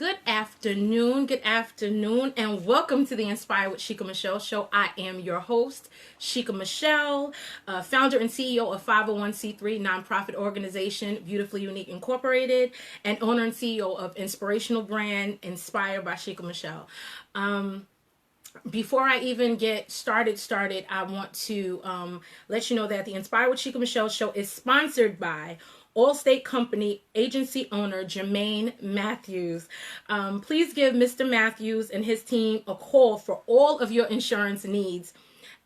Good afternoon, and welcome to the Inspire with Shika My'Chelle Show. I am your host, Shika My'Chelle, founder and CEO of 501c3 nonprofit organization, Beautifully Unique Incorporated, and owner and CEO of inspirational brand, Inspired by Shika My'Chelle. Before I even get started, I want to let you know that the Inspire with Shika My'Chelle Show is sponsored by Allstate Company agency owner Jermaine Matthews. Please give Mr. Matthews and his team a call for all of your insurance needs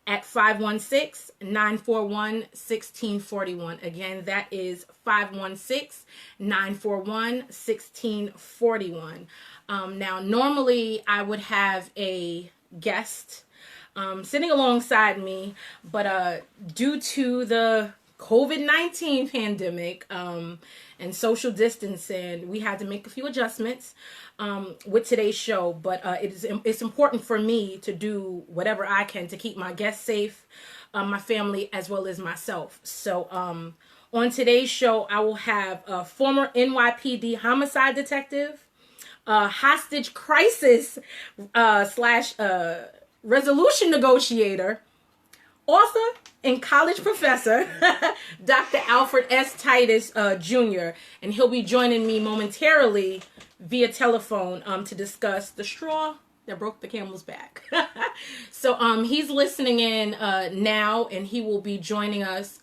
at 516-941-1641. Again, that is 516-941-1641. Now, normally I would have a guest sitting alongside me, but due to the COVID-19 pandemic and social distancing, we had to make a few adjustments with today's show. But it's important for me to do whatever I can to keep my guests safe, my family, as well as myself. So on today's show, I will have a former NYPD homicide detective, hostage crisis slash resolution negotiator, author and college professor, Dr. Alfred S. Titus, Jr., and he'll be joining me momentarily via telephone to discuss the straw that broke the camel's back. So he's listening in now, and he will be joining us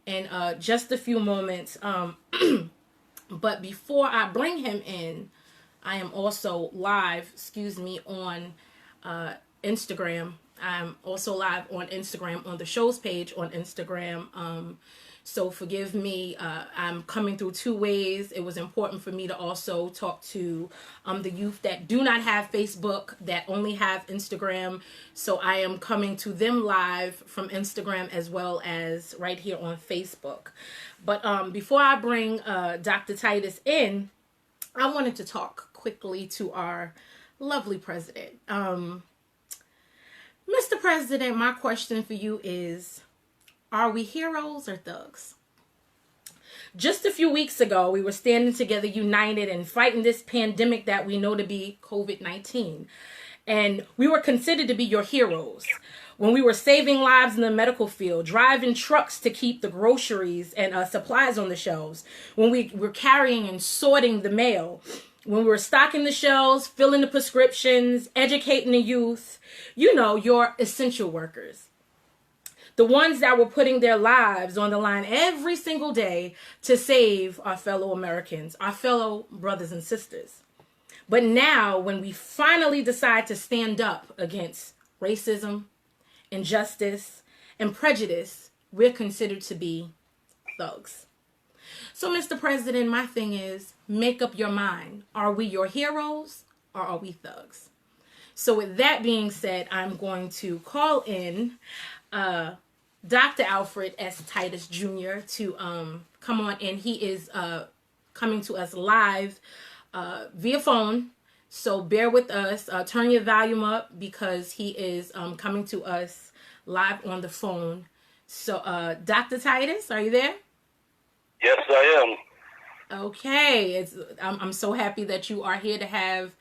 in just a few moments. But before I bring him in, I am also live, on Instagram. I'm also live on Instagram, on the show's page on Instagram. So forgive me. I'm coming through two ways. It was important for me to also talk to the youth that do not have Facebook, that only have Instagram. So I am coming to them live from Instagram as well as right here on Facebook. But before I bring Dr. Titus in, I wanted to talk quickly to our lovely president. Mr. President, my question for you is, are we heroes or thugs? Just a few weeks ago, we were standing together, united, and fighting this pandemic that we know to be COVID-19. And we were considered to be your heroes when we were saving lives in the medical field, driving trucks to keep the groceries and supplies on the shelves, when we were carrying and sorting the mail, when we were stocking the shelves, filling the prescriptions, educating the youth, your essential workers. The ones that were putting their lives on the line every single day to save our fellow Americans, our fellow brothers and sisters. But now, when we finally decide to stand up against racism, injustice, and prejudice, we're considered to be thugs. So, Mr. President, my thing is, make up your mind. Are we your heroes or are we thugs? So with that being said, I'm going to call in Dr. Alfred S. Titus Jr. to come on in. He is coming to us live via phone. So bear with us. Turn your volume up because he is coming to us live on the phone. So Dr. Titus, are you there? Yes, I am. Okay. I'm so happy that you are here to have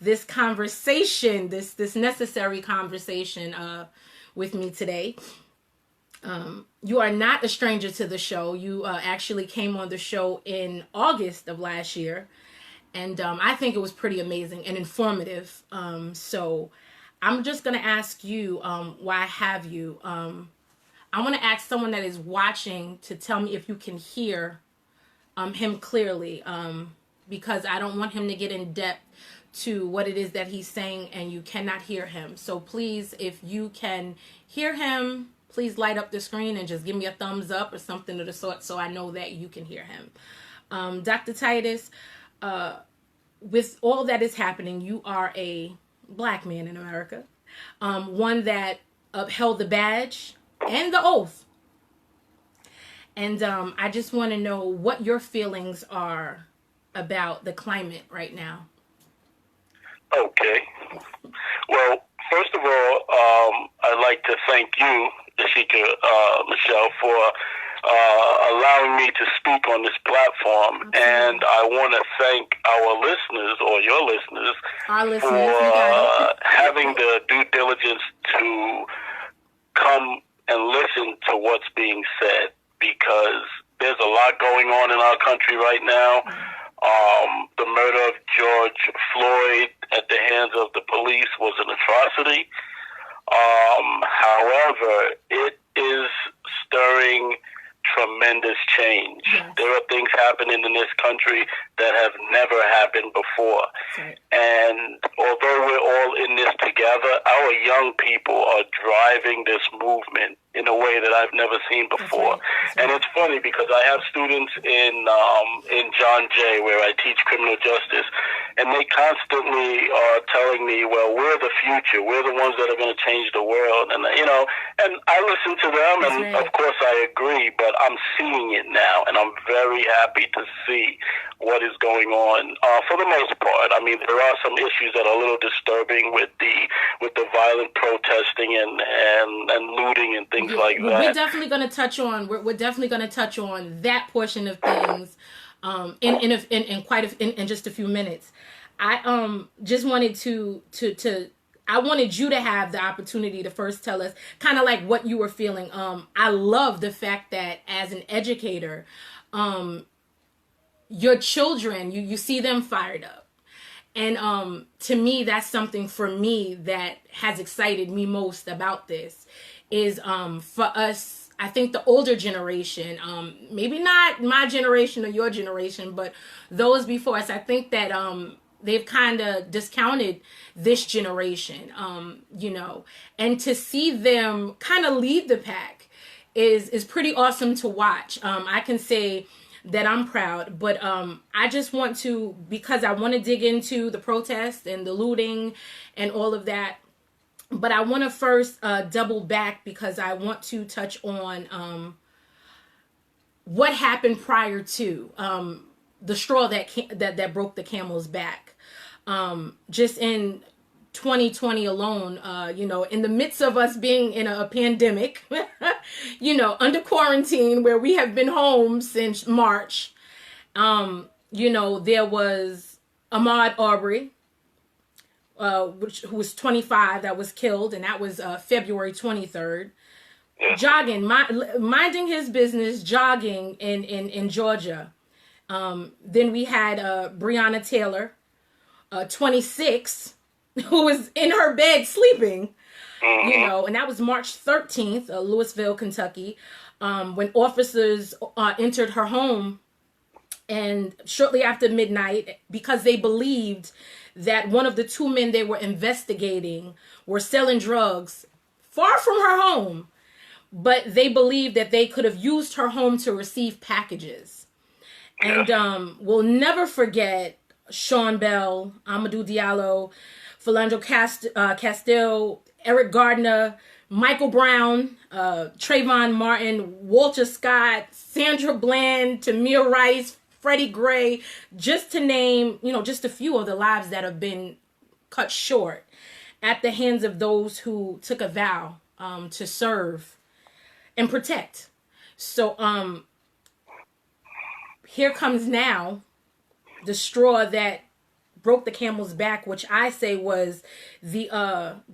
this conversation, this necessary conversation with me today. You are not a stranger to the show. You actually came on the show in August of last year, and I think it was pretty amazing and informative. So I'm just going to ask you, why have you? I want to ask someone that is watching to tell me if you can hear him clearly, because I don't want him to get in depth to what it is that he's saying and you cannot hear him. So please, if you can hear him, please light up the screen and just give me a thumbs up or something of the sort so I know that you can hear him. Dr. Titus, with all that is happening, you are a Black man in America, one that upheld the badge and the oath. And I just want to know what your feelings are about the climate right now. Okay. Well, first of all, I'd like to thank you, Shika My'Chelle, for allowing me to speak on this platform. Absolutely. And I want to thank our listeners, or your listeners, Our listeners, for having the due diligence to come and listen to what's being said, because there's a lot going on in our country right now. The murder of George Floyd at the hands of the police was an atrocity. However, it is stirring tremendous change. Yes. There are things happening in this country that have never happened before. Right. And although we're all in this together, our young people are driving this movement in a way that I've never seen before. That's right. And it's funny because I have students in John Jay, where I teach criminal justice, and they constantly are telling me, well, we're the future. We're the ones that are going to change the world. And, and I listen to them, and of course I agree, but I'm seeing it now, and I'm very happy to see what is going on for the most part. I mean, there are some issues that are a little disturbing with the violent protesting and looting and things like that. We're definitely going to touch on. We're definitely going to touch on that portion of things in just a few minutes. I just wanted I wanted you to have the opportunity to first tell us kind of like what you were feeling. I love the fact that as an educator, your children, you see them fired up. And to me, that's something for me that has excited me most about this is for us, I think the older generation, maybe not my generation or your generation, but those before us, I think that they've kind of discounted this generation, and to see them kind of lead the pack is pretty awesome to watch. I can say that I'm proud, but I just want to, because I want to dig into the protests and the looting and all of that, but I want to first double back because I want to touch on what happened prior to the straw that broke the camel's back. Just in 2020 alone, in the midst of us being in a pandemic, under quarantine where we have been home since March, there was Ahmaud Arbery, who was 25, that was killed, and that was February 23rd. Jogging, minding his business, jogging in Georgia. Then we had Breonna Taylor, 26, who was in her bed sleeping, and that was March 13th, Louisville, Kentucky, when officers entered her home, and shortly after midnight, because they believed that one of the two men they were investigating were selling drugs far from her home, but they believed that they could have used her home to receive packages. And we'll never forget Sean Bell, Amadou Diallo, Philando Castile, Eric Gardner, Michael Brown, Trayvon Martin, Walter Scott, Sandra Bland, Tamir Rice, Freddie Gray, just to name, just a few of the lives that have been cut short at the hands of those who took a vow to serve and protect. So here comes now the straw that broke the camel's back, which I say was the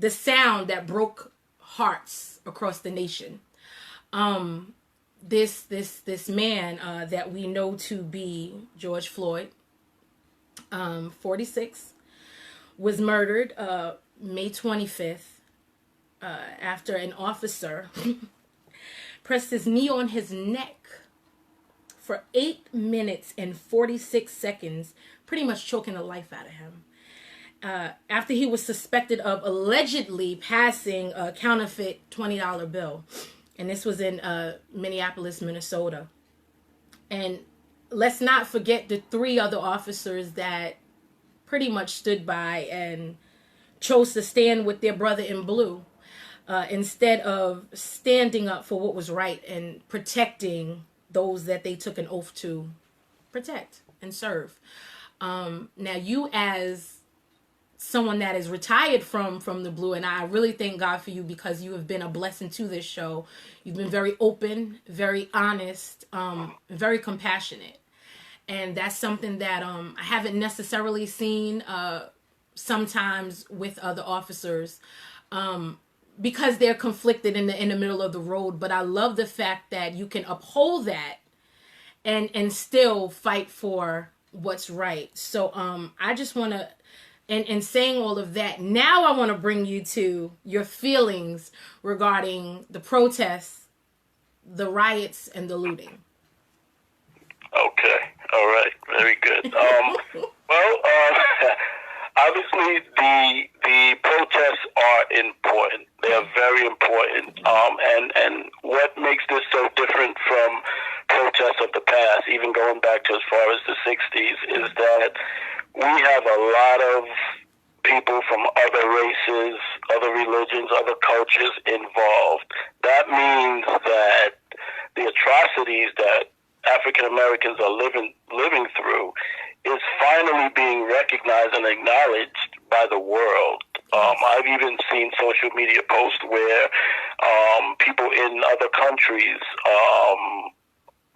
sound that broke hearts across the nation. This man that we know to be George Floyd, 46, was murdered May 25th after an officer pressed his knee on his neck for 8 minutes and 46 seconds, pretty much choking the life out of him. After he was suspected of allegedly passing a counterfeit $20 bill. And this was in Minneapolis, Minnesota. And let's not forget the 3 other officers that pretty much stood by and chose to stand with their brother in blue instead of standing up for what was right and protecting those that they took an oath to protect and serve. Now, you as someone that is retired from the Blue, and I really thank God for you because you have been a blessing to this show. You've been very open, very honest, very compassionate. And that's something that I haven't necessarily seen sometimes with other officers because they're conflicted in the middle of the road. But I love the fact that you can uphold that and still fight for what's right. So I just want to, and saying all of that, now I want to bring you to your feelings regarding the protests, the riots, and the looting. Okay. All right. Very good. Obviously the protests are important. They are very important. And what makes this so different from protests of the past, even going back to as far as the 60s, is that we have a lot of people from other races, other religions, other cultures involved. That means that the atrocities that African Americans are living through is finally being recognized and acknowledged by the world. I've even seen social media posts where people in other countries,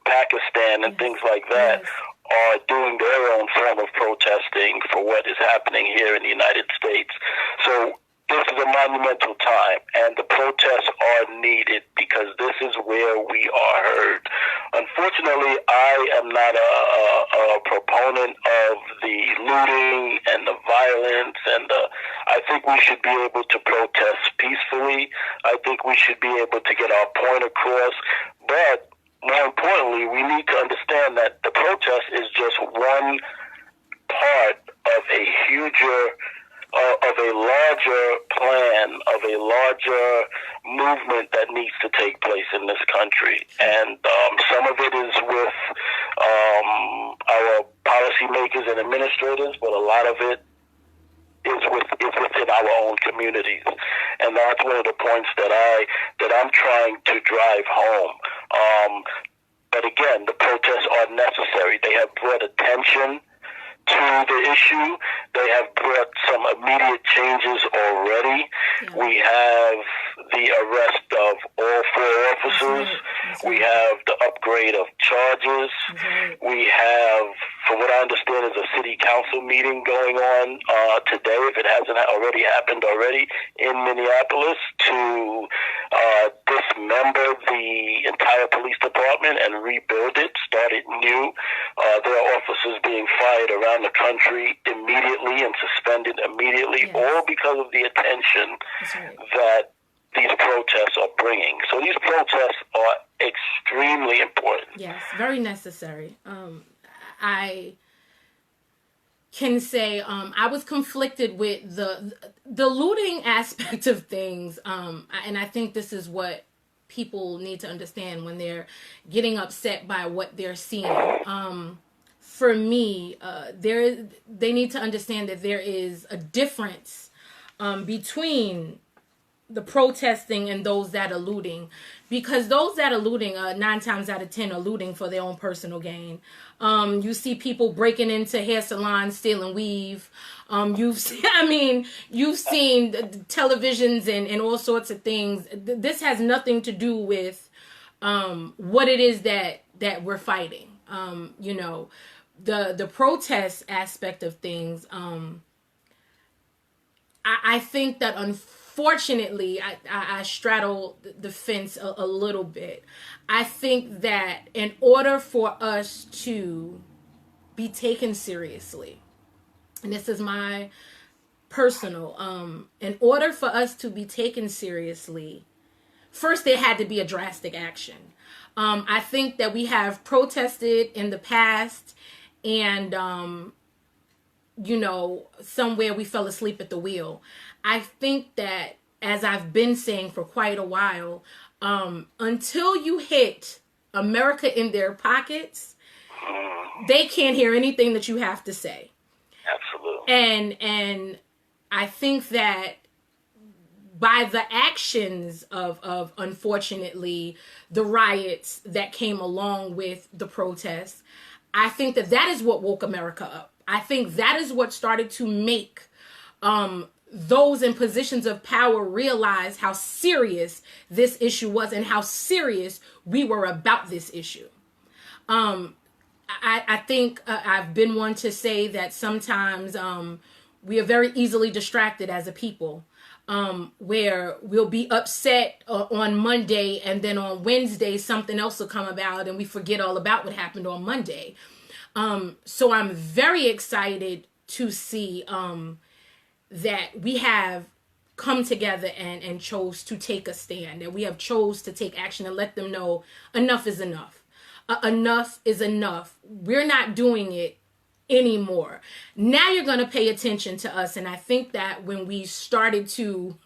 Pakistan and things like that, are doing their own form of protesting for what is happening here in the United States. So this is a monumental time, and the protests are needed because this is where we are heard. Unfortunately, I am not a proponent of the looting and the violence, and I think we should be able to protest peacefully. I think we should be able to get our point across, but more importantly, we need to understand that the protest is just one part of a of a larger plan, of a larger movement that needs to take place in this country. And some of it is with our policymakers and administrators, but a lot of it is within our own communities. And that's one of the points that I'm trying to drive home. But again, the protests are necessary. They have brought attention to the issue. They have brought some immediate changes already. Yeah. We have the arrest of all 4 officers. That's right. We have the upgrade of charges. Right. We have, from what I understand, is a city council meeting going on today, if it hasn't already happened already, in Minneapolis to dismember the entire police department and rebuild it, start it new. There are officers being fired around the country immediately and suspended immediately, yes, all because of the attention that these protests are bringing. So these protests are extremely important. Yes, very necessary. I can say I was conflicted with the looting aspect of things, and I think this is what people need to understand when they're getting upset by what they're seeing. For me, they need to understand that there is a difference between the protesting and those that are looting, because those that are looting, 9 times out of 10 are looting for their own personal gain. You see people breaking into hair salons, stealing weave. You've seen televisions and all sorts of things. This has nothing to do with what it is that we're fighting. The protest aspect of things, I think that unfortunately, I straddle the fence a little bit. I think that in order for us to be taken seriously, and this is my personal, in order for us to be taken seriously, first there had to be a drastic action. I think that we have protested in the past, and somewhere we fell asleep at the wheel. I think that, as I've been saying for quite a while, until you hit America in their pockets, they can't hear anything that you have to say. Absolutely. And I think that by the actions of unfortunately the riots that came along with the protests, I think that is what woke America up. I think that is what started to make those in positions of power realized how serious this issue was and how serious we were about this issue. I think I've been one to say that sometimes we are very easily distracted as a people, where we'll be upset on Monday and then on Wednesday something else will come about and we forget all about what happened on Monday. So I'm very excited to see that we have come together and chose to take a stand, and we have chose to take action and let them know enough is enough. Enough is enough. We're not doing it anymore. Now you're going to pay attention to us. And I think that when we started to,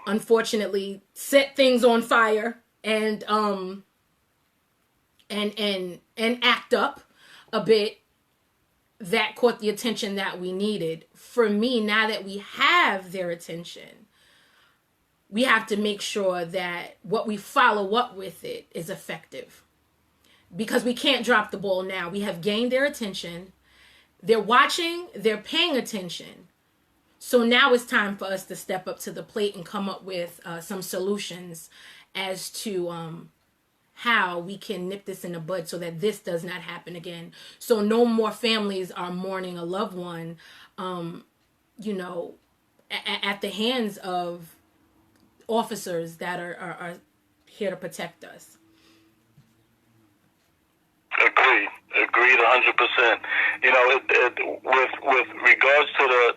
unfortunately, set things on fire and act up a bit, that caught the attention that we needed. For me, now that we have their attention, we have to make sure that what we follow up with it is effective. Because we can't drop the ball now. We have gained their attention. They're watching. They're paying attention. So now it's time for us to step up to the plate and come up with some solutions as to how we can nip this in the bud so that this does not happen again. So no more families are mourning a loved one, at the hands of officers that are here to protect us. Agreed 100%. With regards to the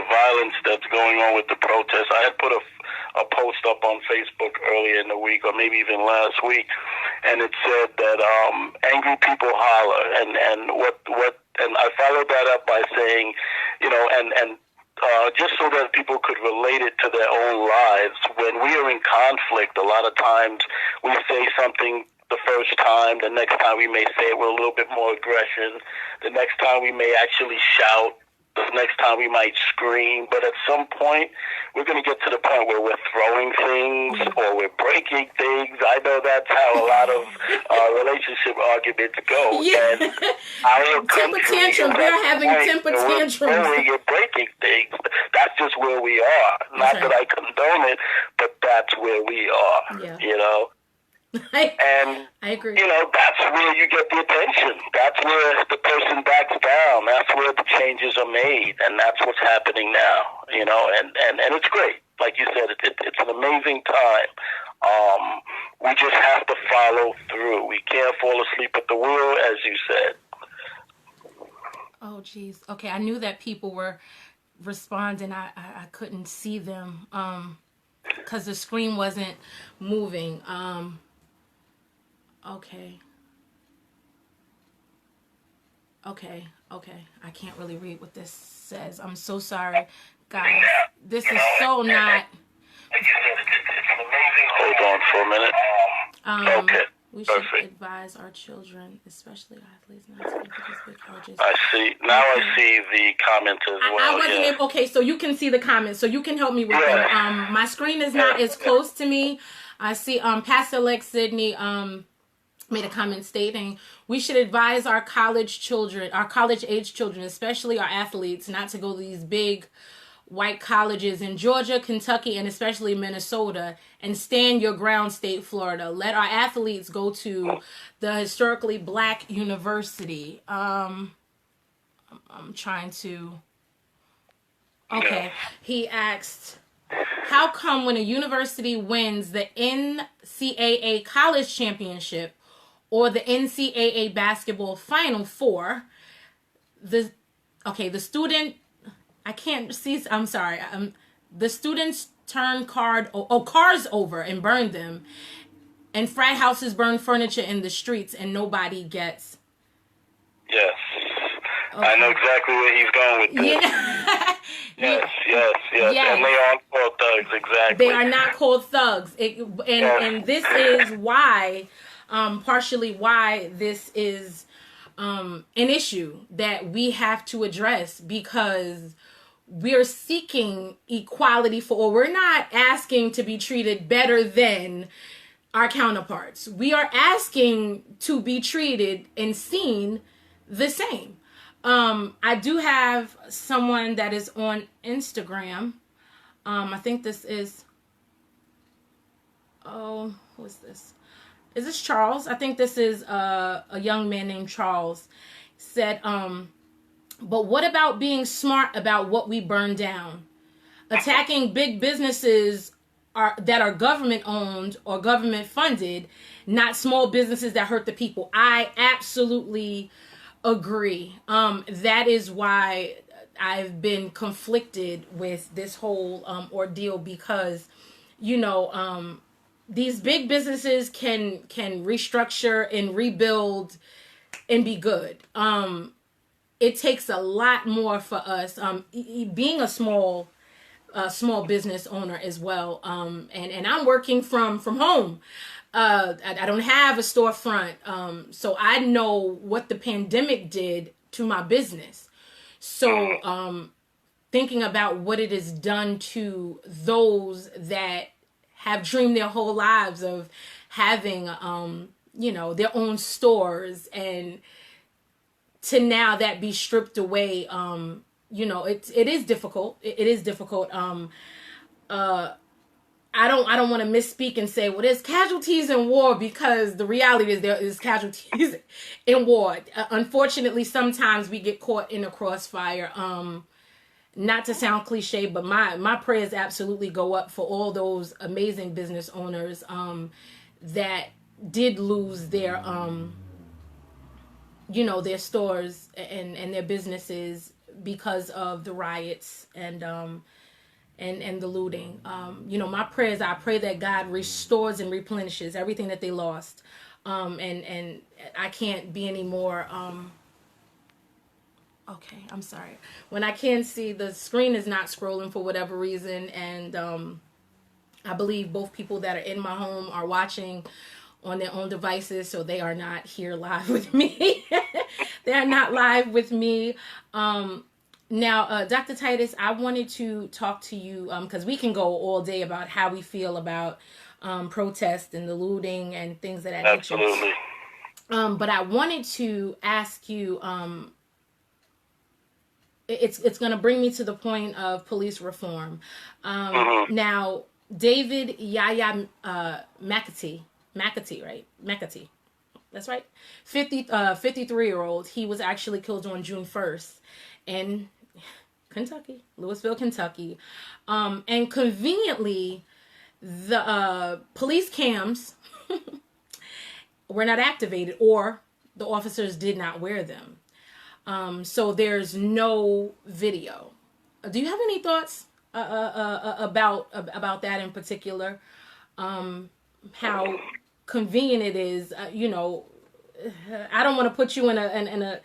violence that's going on with the protests, I had put a post up on Facebook earlier in the week, or maybe even last week, and it said that angry people holler, and I followed that up by saying, just so that people could relate it to their own lives. When we are in conflict, a lot of times we say something the first time, the next time we may say it with a little bit more aggression, the next time we may actually shout, the next time we might scream, but at some point we're going to get to the point where we're throwing things or we're breaking things. I know that's how a lot of relationship arguments go. Yeah. And our temper tantrums. We're having temper tantrums. We're breaking things. That's just where we are. Not that I condone it, but that's where we are. Yeah. And I agree. That's where you get the attention. That's where the person backs down. That's where the changes are made, and that's what's happening now. And it's great. Like you said, it's an amazing time. We just have to follow through. We can't fall asleep at the wheel, as you said. Oh, geez. Okay, I knew that people were responding. I couldn't see them because the screen wasn't moving. Okay. I can't really read what this says. I'm so sorry, guys. This is so not. Hold on for a minute. Okay. We should advise our children, especially athletes, not to enter these big colleges. I see. Now I see the comments as well. I wasn't able. Okay, so you can see the comments. So you can help me with them. My screen is not as close to me. I see. Pastor Lex Sidney made a comment stating we should advise our college age children, especially our athletes, not to go to these big white colleges in Georgia, Kentucky, and especially Minnesota, and stand your ground, state Florida. Let our athletes go to the historically black university. I'm trying to. Okay, he asked, how come when a university wins the NCAA college championship or the NCAA basketball Final Four, the student, I can't see, I'm sorry, the students turn cars over and burn them, and frat houses burn furniture in the streets, and nobody gets. Yes. Okay. I know exactly where he's going with this. Yeah. Yes. And they aren't called thugs, exactly. They are not called thugs. And this is why, partially why this is an issue that we have to address, because we're seeking equality for all. We're not asking to be treated better than our counterparts. We are asking to be treated and seen the same. I do have someone that is on Instagram. I think this is, who is this? Is this Charles? I think this is a young man named Charles. Said, but what about being smart about what we burn down? Attacking big businesses that are government owned or government funded, not small businesses that hurt the people. I absolutely agree. That is why I've been conflicted with this whole ordeal, because, these big businesses can restructure and rebuild and be good. It takes a lot more for us, being a small business owner as well. And I'm working from home. I don't have a storefront. So I know what the pandemic did to my business. So, thinking about what it has done to those that have dreamed their whole lives of having, their own stores, and to now that be stripped away, it is difficult. It is difficult. I don't want to misspeak and say, well, there's casualties in war, because the reality is there is casualties in war. Unfortunately, sometimes we get caught in a crossfire. Not to sound cliche, but my prayers absolutely go up for all those amazing business owners that did lose their their stores and their businesses because of the riots and the looting. My prayers, I pray that God restores and replenishes everything that they lost. And I can't be any more, okay, I'm sorry. When I can't see, the screen is not scrolling for whatever reason. And, I believe both people that are in my home are watching on their own devices, so they are not here live with me. They are not live with me. Now, Dr. Titus, I wanted to talk to you, because we can go all day about how we feel about protest and the looting and things of that nature. Absolutely. But I wanted to ask you, it's going to bring me to the point of police reform. Now, David Yaya McAtee, right? McAtee. That's right. 53-year-old. He was actually killed on June 1st in Kentucky, Louisville, Kentucky. And conveniently, the police cams were not activated, or the officers did not wear them. So there's no video. Do you have any thoughts about that in particular? How convenient it is, I don't want to put you in a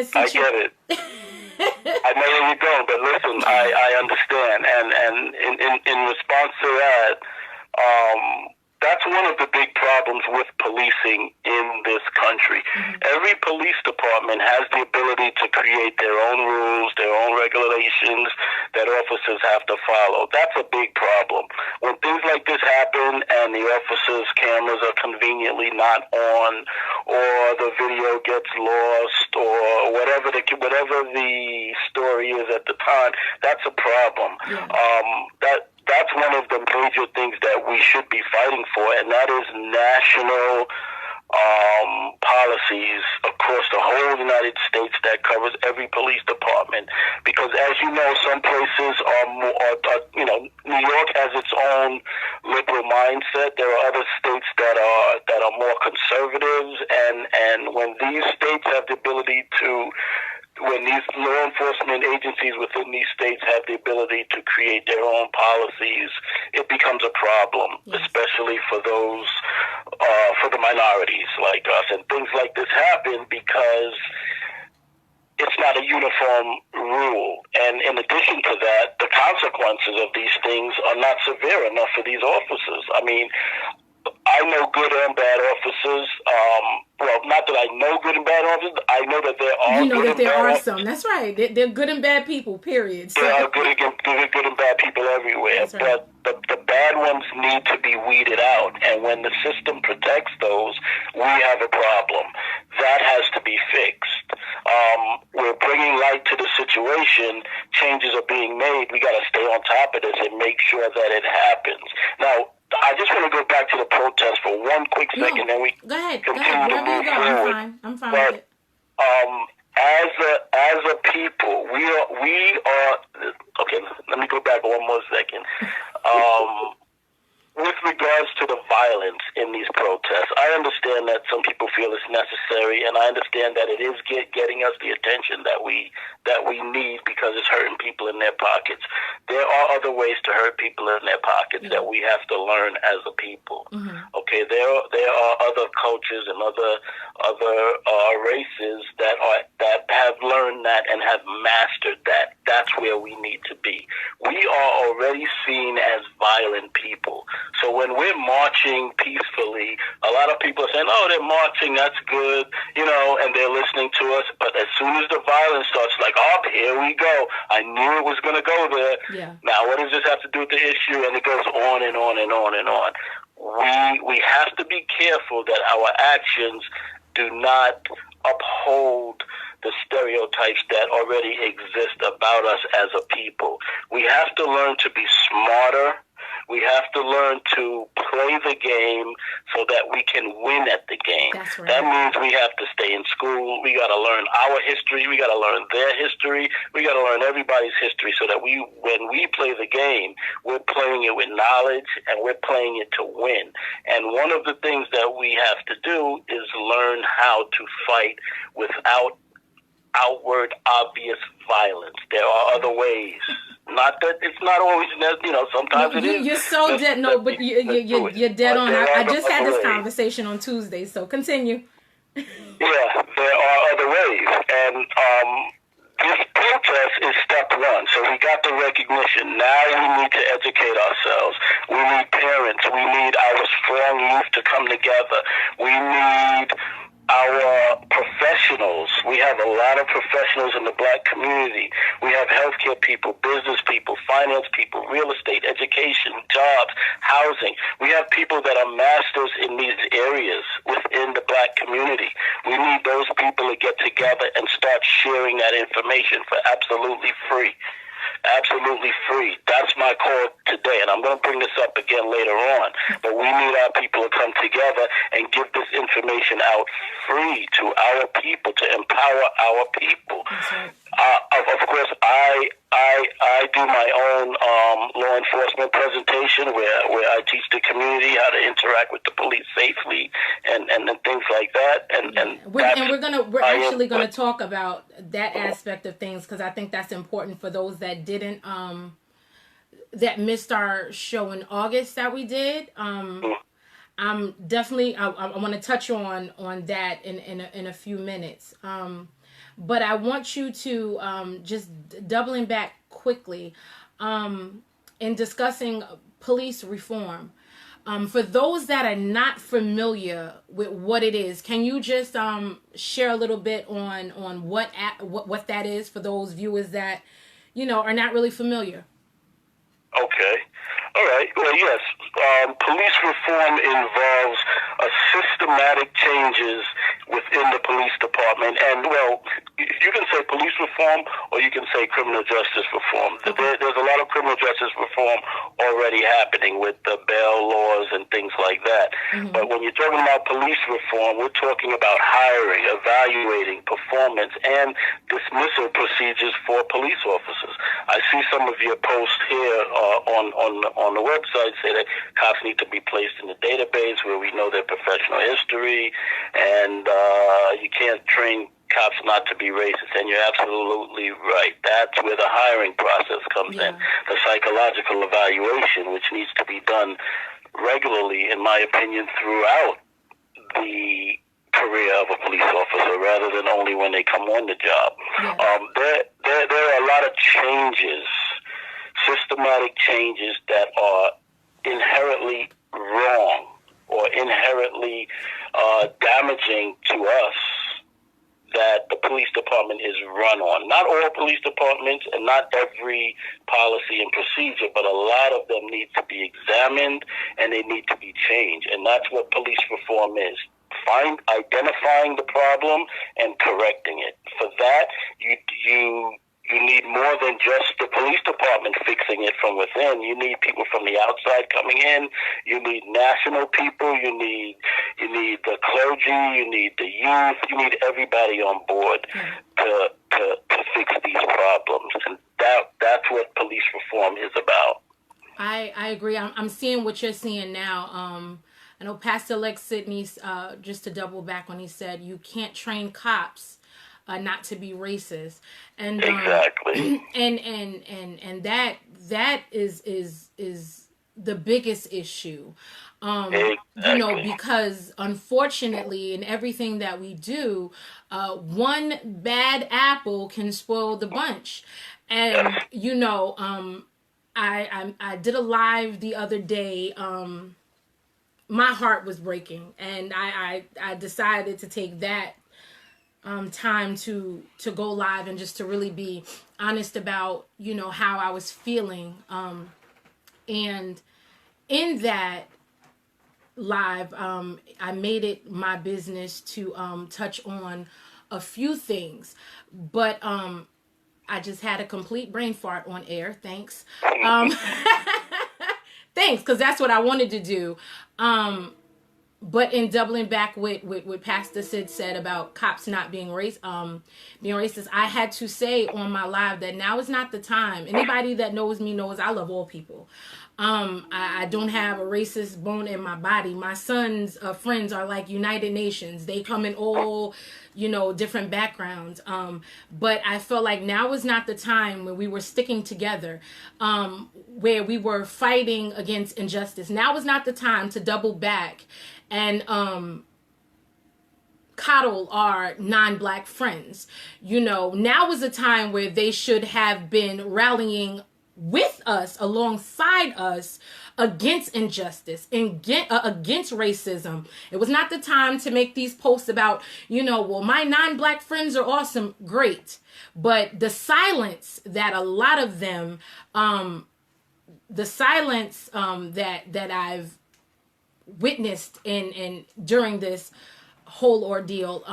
situation. I get it. I know where you're going, but listen, I understand, and in response to that, that's one of the big problems with policing in this country. Every police department has the ability to create their own rules, their own regulations that officers have to follow. That's a big problem. When things like this happen and the officers' cameras are conveniently not on, or the video gets lost, or whatever the story is at the time, that's a problem. That's one of the major things that we should be fighting for, and that is national policies across the whole United States that covers every police department. Because as you know, some places are more, New York has its own liberal mindset. There are other states that are more conservatives, and when these states have the ability to, when these law enforcement agencies within these states have the ability to create their own policies, it becomes a problem, especially for those, for the minorities like us. And things like this happen because it's not a uniform rule. And in addition to that, the consequences of these things are not severe enough for these officers. I mean, I know good and bad officers. Well, not that I know good and bad officers. I know that there are you know good that and there bad are officers. some. That's right. They're good and bad people, period. So. There are good and bad people everywhere. That's right. But the bad ones need to be weeded out. And when the system protects those, we have a problem. That has to be fixed. We're bringing light to the situation. Changes are being made. We got to stay on top of this and make sure that it happens. Now, I just want to go back to the protest for one quick second, then we go ahead. continue to move forward. I'm fine with it. As a people, we are. Okay, let me go back one more second. With regards to the violence in these protests, I understand that some people feel it's necessary, and I understand that it is getting us the attention that we need because it's hurting people in their pockets. There are other ways to hurt people in their pockets that we have to learn as a people. Mm-hmm. Okay, there are other cultures and other races that have learned that and have mastered that. That's where we need to be. We are already seen as violent people. So when we're marching peacefully, a lot of people are saying, oh, they're marching, that's good, and they're listening to us. But as soon as the violence starts, like, oh, here we go. I knew it was going to go there. Yeah. Now, what does this have to do with the issue? And it goes on and on and on and on. We have to be careful that our actions do not uphold the stereotypes that already exist about us as a people. We have to learn to be smarter. We have to learn to play the game so that we can win at the game. That's right. That means we have to stay in school. We got to learn our history. We got to learn their history. We got to learn everybody's history so that when we play the game, we're playing it with knowledge and we're playing it to win. And one of the things that we have to do is learn how to fight without outward, obvious violence. There are other ways. Not that it's not always, sometimes it is. You're so dead. No, but you're dead on. I just had this conversation on Tuesday, so continue. Yeah, there are other ways. And this protest is step one. So we got the recognition. Now we need to educate ourselves. We need parents. We need our strong youth to come together. We need our professionals. We have a lot of professionals in the black community. We have healthcare people, business people, finance people, real estate, education, jobs, housing. We have people that are masters in these areas within the black community. We need those people to get together and start sharing that information for absolutely free. Absolutely free. That's my call today, and I'm going to bring this up again later on. But we need our people to come together and give this information out free to our people, to empower our people. Right. Of course, I do my own law enforcement presentation where I teach the community how to interact with the police safely and things like that. And we're actually gonna talk about that aspect of things because I think that's important for those that didn't that missed our show in August that we did. I'm definitely I want to touch on that in a few minutes. But I want you to just doubling back quickly in discussing police reform. For those that are not familiar with what it is, can you just share a little bit on what that is for those viewers that are not really familiar? Okay. All right. Well, yes. Police reform involves systematic changes within the police department. And, well, you can say police reform or you can say criminal justice reform. There's a lot of criminal justice reform already happening with the bail laws and things like that. Mm-hmm. But when you're talking about police reform, we're talking about hiring, evaluating, performance, and dismissal procedures for police officers. I see some of your posts here on the website say that cops need to be placed in the database where we know their professional history, and you can't train cops not to be racist, and you're absolutely right. That's where the hiring process comes in, the psychological evaluation, which needs to be done regularly, in my opinion, throughout the career of a police officer rather than only when they come on the job. Yeah. There are a lot of changes, systematic changes that are inherently wrong or or inherently damaging to us that the police department is run on. Not all police departments and not every policy and procedure, but a lot of them need to be examined and they need to be changed. And that's what police reform is. Identifying the problem and correcting it. For that, you need more than just the police department fixing it from within. You need people from the outside coming in. You need national people. You need the clergy. You need the youth. You need everybody on board to fix these problems. And that's what police reform is about. I agree. I'm seeing what you're seeing now. I know Pastor-elect Sidney, just to double back when he said, you can't train cops not to be racist. And exactly. And that is the biggest issue. Exactly. You know, because unfortunately in everything that we do, one bad apple can spoil the bunch. And you know, I did a live the other day. My heart was breaking, and I decided to take that time to go live and just to really be honest about, you know, how I was feeling. And in that live, I made it my business to touch on a few things, but I just had a complete brain fart on air. Thanks. Thanks, because that's what I wanted to do. But in doubling back with what Pastor Sid said about cops not being racist, I had to say on my live that now is not the time. Anybody that knows me knows I love all people. I don't have a racist bone in my body. My son's friends are like United Nations. They come in all, you know, different backgrounds. But I felt like now is not the time when we were sticking together, where we were fighting against injustice. Now is not the time to double back and coddle our non-black friends. You know, now is a time where they should have been rallying with us, alongside us, against injustice and against racism. It was not the time to make these posts about, you know, well, my non-black friends are awesome, great. But the silence that a lot of them, that I've witnessed in during this whole ordeal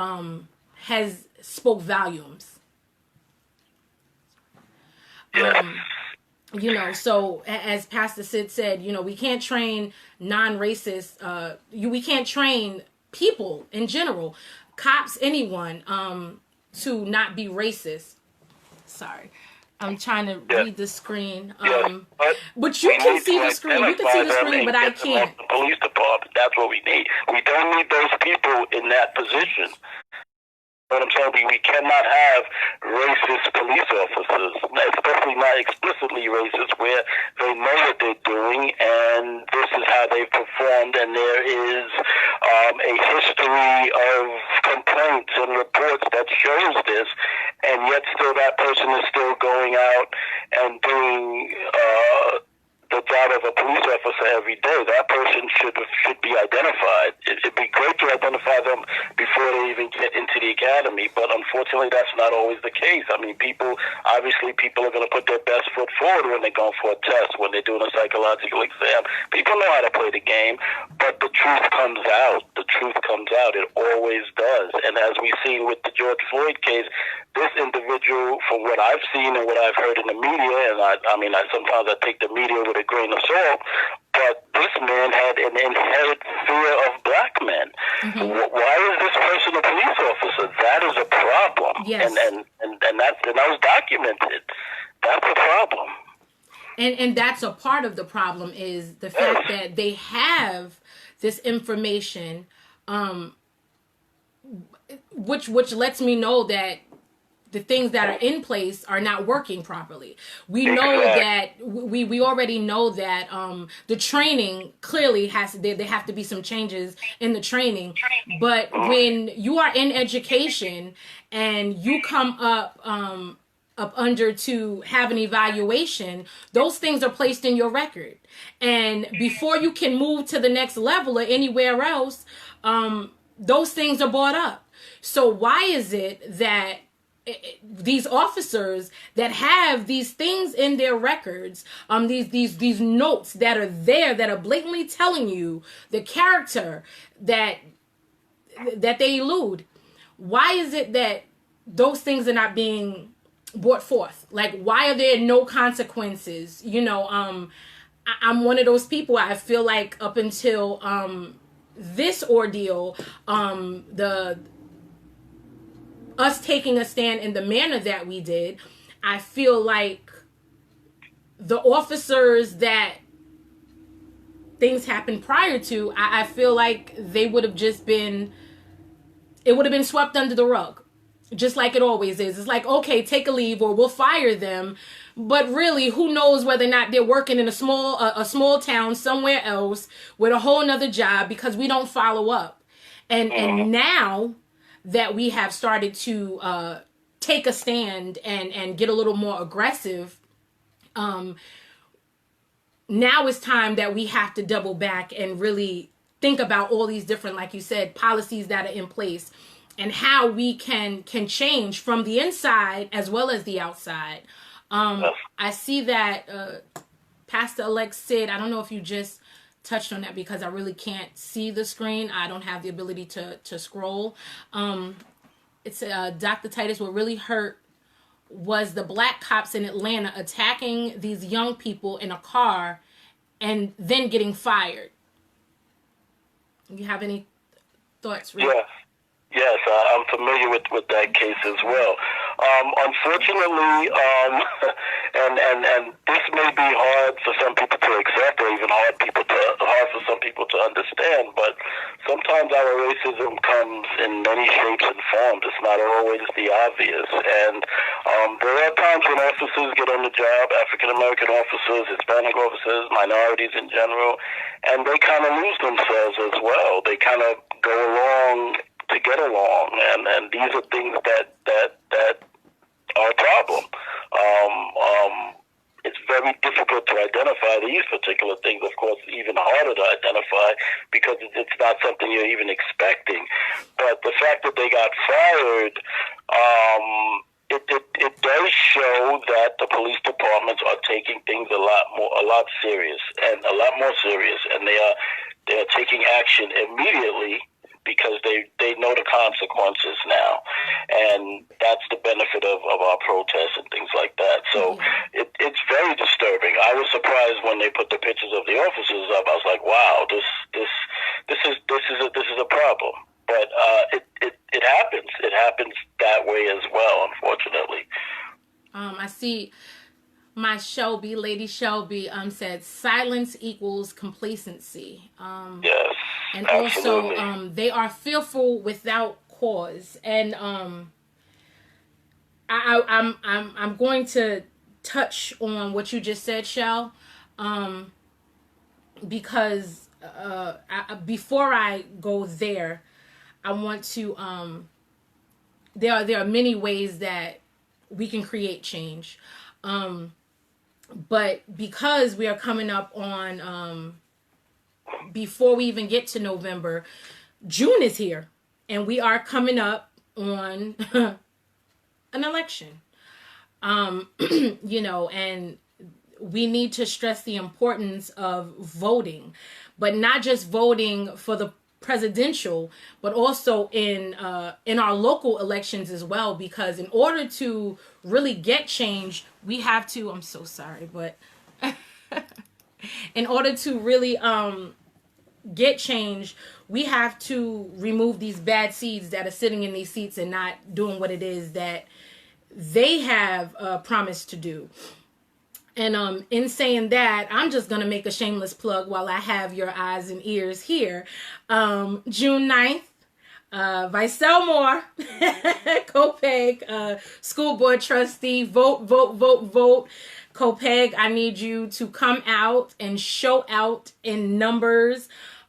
has spoke volumes. You know, so as Pastor Sid said, you know, we can't train non-racist, we can't train people in general, cops, anyone, to not be racist. Sorry, I'm trying to read the screen. But you can see the screen. You can see the screen, but I can't. The police department, that's what we need. We don't need those people in that position. What I'm saying, we cannot have racist police officers, especially not explicitly racist, where they know what they're doing and this is how they've performed, and there is a history of complaints and reports that shows this, and yet still that person is still going out and doing the job of a police officer every day. That person should be identified. It'd be great to identify them before they even get into the academy, but unfortunately that's not always the case. I mean, people are going to put their best foot forward when they're going for a test, when they're doing a psychological exam. People know how to play the game, but the truth comes out. The truth comes out. It always does. And as we've seen with the George Floyd case, this individual, from what I've seen and what I've heard in the media, and I sometimes I take the media with a grain of salt, but this man had an inherent fear of black men. Mm-hmm. Why is this person a police officer? That is a problem. Yes. And that was documented. That's a problem. And that's a part of the problem, is the fact that they have this information, which lets me know that the things that are in place are not working properly. We know that we already know that the training clearly there have to be some changes in the training. But when you are in education and you come up up under to have an evaluation, those things are placed in your record. And before you can move to the next level or anywhere else, those things are brought up. So why is it that these officers that have these things in their records, these notes that are there that are blatantly telling you the character that they elude, why is it that those things are not being brought forth? Like, why are there no consequences? You know, I'm one of those people. I feel like up until this ordeal, us taking a stand in the manner that we did, I feel like the officers that things happened prior to, I feel like they would have just been, it would have been swept under the rug, just like it always is. It's like, okay, take a leave or we'll fire them. But really, who knows whether or not they're working in a small town somewhere else with a whole nother job, because we don't follow up. And now that we have started to take a stand and get a little more aggressive, now it's time that we have to double back and really think about all these different, like you said, policies that are in place and how we can change from the inside as well as the outside. I see that Pastor-elect Sid, I don't know if you just touched on that because I really can't see the screen. I don't have the ability to scroll. It's Dr. Titus, what really hurt was the black cops in Atlanta attacking these young people in a car and then getting fired. You have any thoughts, Rick? Yes, I'm familiar with that case as well. Unfortunately, and this may be hard for some people to accept, or even hard for some people to understand, but sometimes our racism comes in many shapes and forms. It's not always the obvious. And there are times when officers get on the job, African American officers, Hispanic officers, minorities in general, and they kind of lose themselves as well. They kind of go along to get along, and these are things that are a problem. It's very difficult to identify these particular things. Of course, even harder to identify because it's not something you're even expecting. But the fact that they got fired, it does show that the police departments are taking things a lot more serious, and they are taking action immediately, because they know the consequences now. And that's the benefit of our protests and things like that. So it's very disturbing. I was surprised when they put the pictures of the officers up. I was like, wow, this is a problem. But it happens. It happens that way as well, unfortunately. I see my Shelby, Lady Shelby, said silence equals complacency. Yes. And absolutely. Also, they are fearful without cause. And I'm going to touch on what you just said, Shell, because before I go there, I want to. There are many ways that we can create change, but because we are coming up on. Before we even get to November, June is here, and we are coming up on an election. You know, and we need to stress the importance of voting, but not just voting for the presidential, but also in our local elections as well, because in order to really get change, we have to, I'm so sorry, but in order to really get change, we have to remove these bad seeds that are sitting in these seats and not doing what it is that they have promised to do. And in saying that, I'm just going to make a shameless plug while I have your eyes and ears here. June 9th, Vicel Moore, Copeg, school board trustee, vote. Copeg, I need you to come out and show out in numbers.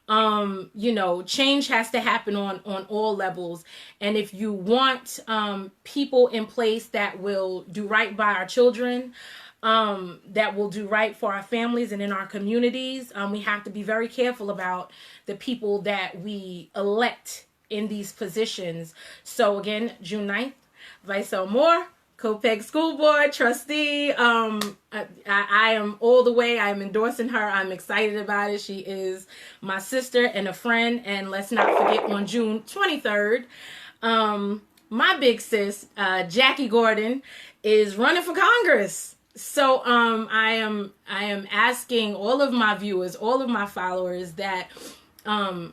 Change has to happen on all levels. And if you want people in place that will do right by our children, that will do right for our families and in our communities, we have to be very careful about the people that we elect in these positions. So again, June 9th, Vice Moore, Copeg School Board Trustee. I am all the way. I'm endorsing her. I'm excited about it. She is my sister and a friend. And let's not forget, on June 23rd, my big sis, Jackie Gordon, is running for Congress. So I am asking all of my viewers, all of my followers that are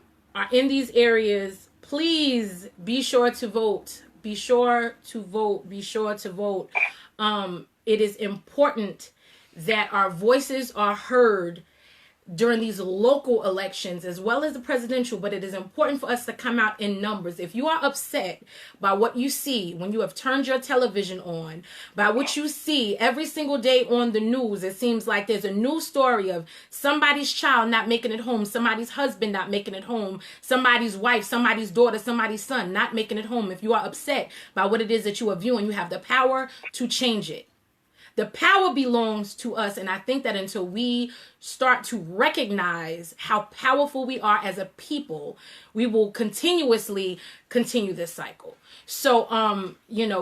in these areas, please be sure to vote. Be sure to vote. Be sure to vote. It is important that our voices are heard during these local elections as well as the presidential, but it is important for us to come out in numbers. If you are upset by what you see when you have turned your television on, by what you see every single day on the news, it seems like there's a new story of somebody's child not making it home, somebody's husband not making it home, somebody's wife, somebody's daughter, somebody's son not making it home. If you are upset by what it is that you are viewing, you have the power to change it. The power belongs to us, and I think that until we start to recognize how powerful we are as a people, we will continuously continue this cycle. So,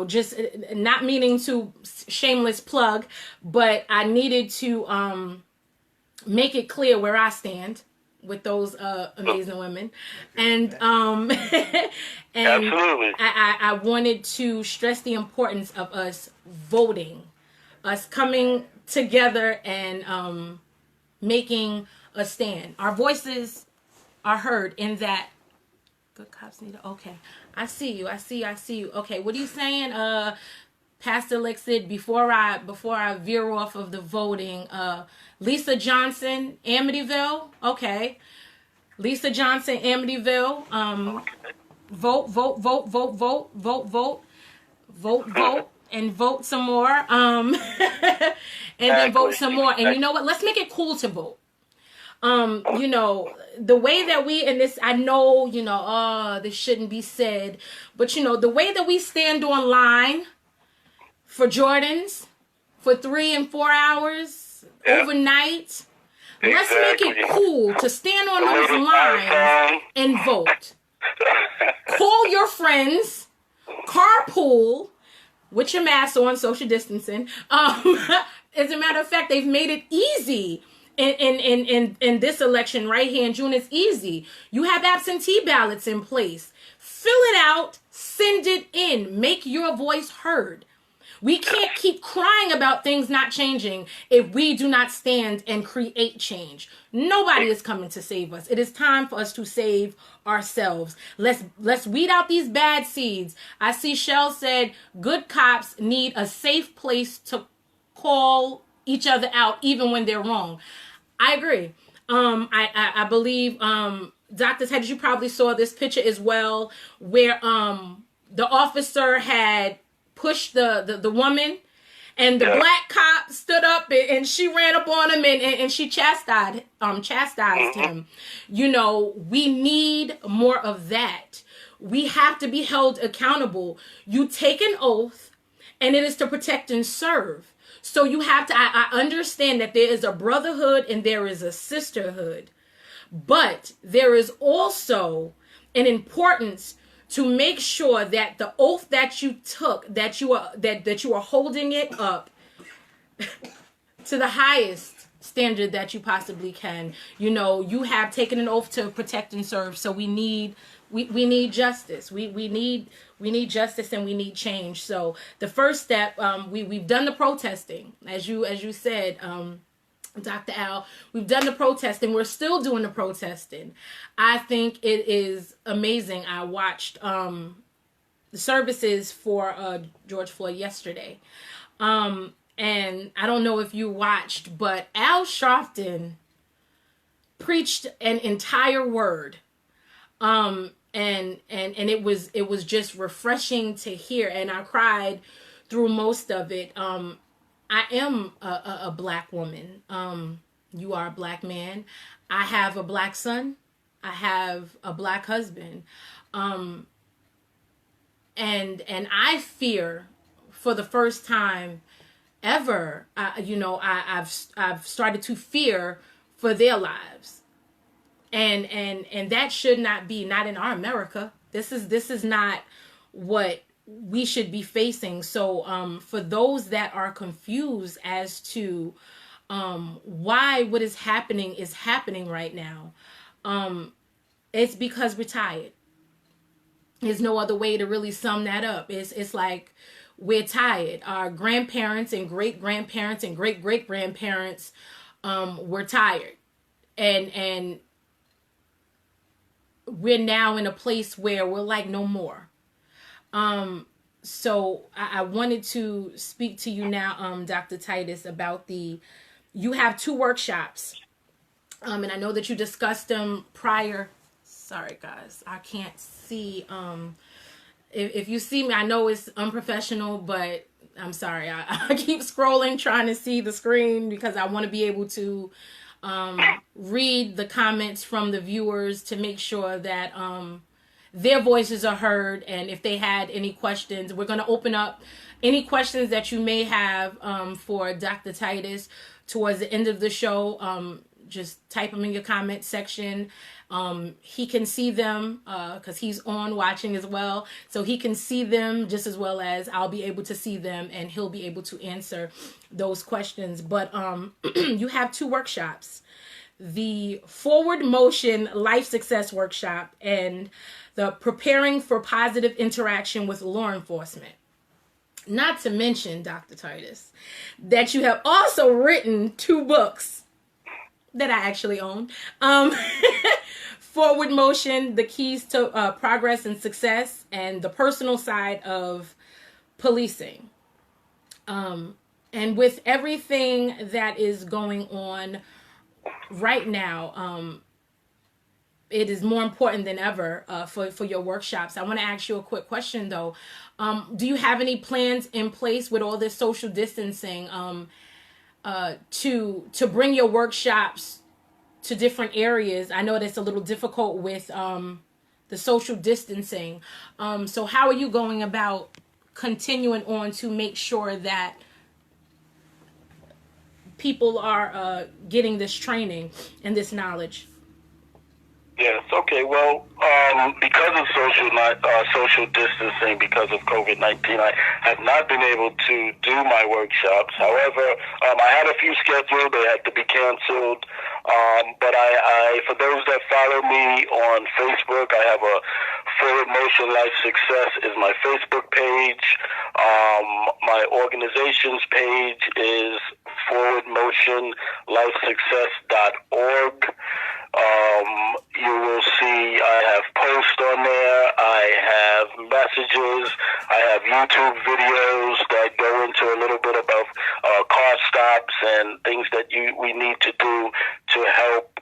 just not meaning to shameless plug, but I needed to make it clear where I stand with those amazing women, and and Absolutely. I wanted to stress the importance of us voting. Us coming together and making a stand. Our voices are heard in that. Good cops need to. Okay, I see you. Okay, what are you saying, Pastor Lexid? Before I veer off of the voting, Lisa Johnson, Amityville. Okay, Lisa Johnson, Amityville. Vote. And vote some more, and then vote some more. And you know what? Let's make it cool to vote. The way that we, and this, I know, this shouldn't be said, but the way that we stand online for Jordans for 3 and 4 hours overnight, let's make it cool to stand on those lines and vote. Call your friends, carpool, with your mask on, social distancing. As a matter of fact, they've made it easy in this election right here in June. It's easy. You have absentee ballots in place. Fill it out, send it in, make your voice heard. We can't keep crying about things not changing if we do not stand and create change. Nobody is coming to save us. It is time for us to save ourselves. Let's weed out these bad seeds. I see Shell said good cops need a safe place to call each other out even when they're wrong. I agree. I believe Dr. Titus, you probably saw this picture as well, where the officer had pushed the woman, and the black cop stood up and she ran up on him and she chastised him. We need more of that. We have to be held accountable. You take an oath, and it is to protect and serve. So you have to, I understand that there is a brotherhood and there is a sisterhood, but there is also an importance to make sure that the oath that you took, that you are holding it up to the highest standard that you possibly can. You have taken an oath to protect and serve. So we need justice. We need justice, and we need change. So the first step, we've done the protesting, as you said, Dr. Al, we've done the protesting. We're still doing the protesting. I think it is amazing. I watched the services for George Floyd yesterday. And I don't know if you watched, but Al Sharpton preached an entire word. And it was just refreshing to hear. And I cried through most of it. I am a black woman. You are a black man. I have a black son. I have a Black husband. And I fear for the first time ever, I've started to fear for their lives. And that should not be, not in our America. This is not what we should be facing. So for those that are confused as to why what is happening right now, it's because we're tired. There's no other way to really sum that up. It's like we're tired. Our grandparents and great-grandparents and great-great-grandparents were tired. And we're now in a place where we're like, no more. So I wanted to speak to you now, Dr. Titus, about you have 2 workshops. And I know that you discussed them prior. Sorry, guys, I can't see. If you see me, I know it's unprofessional, but I'm sorry. I keep scrolling, trying to see the screen because I want to be able to read the comments from the viewers to make sure that their voices are heard. And if they had any questions, we're going to open up any questions that you may have for Dr. Titus towards the end of the show. Just type them in your comment section. He can see them because he's on watching as well. So he can see them just as well as I'll be able to see them, and he'll be able to answer those questions. But you have 2 workshops, the Forward Motion Life Success Workshop and the Preparing for Positive Interaction with Law Enforcement. Not to mention, Dr. Titus, that you have also written 2 books that I actually own. Forward Motion, The Keys to Progress and Success, and the personal side of policing. And with everything that is going on right now, it is more important than ever for your workshops. I want to ask you a quick question, though. Do you have any plans in place with all this social distancing to bring your workshops to different areas? I know that's a little difficult with the social distancing. So how are you going about continuing on to make sure that people are getting this training and this knowledge? Yes. Okay. Well, because of social distancing, because of COVID-19, I have not been able to do my workshops. However, I had a few scheduled; they had to be canceled. But I, for those that follow me on Facebook, I have a Forward Motion Life Success is my Facebook page. My organization's page is forwardmotionlifesuccess.org. You will see I have posts on there, I have messages, I have YouTube videos that go into a little bit about car stops and things that we need to do to help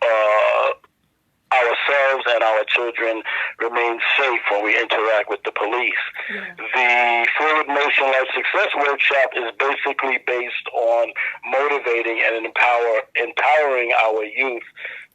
ourselves and our children remain safe when we interact with the police. Yeah. The Forward Motion Life Success Workshop is basically based on motivating and empowering our youth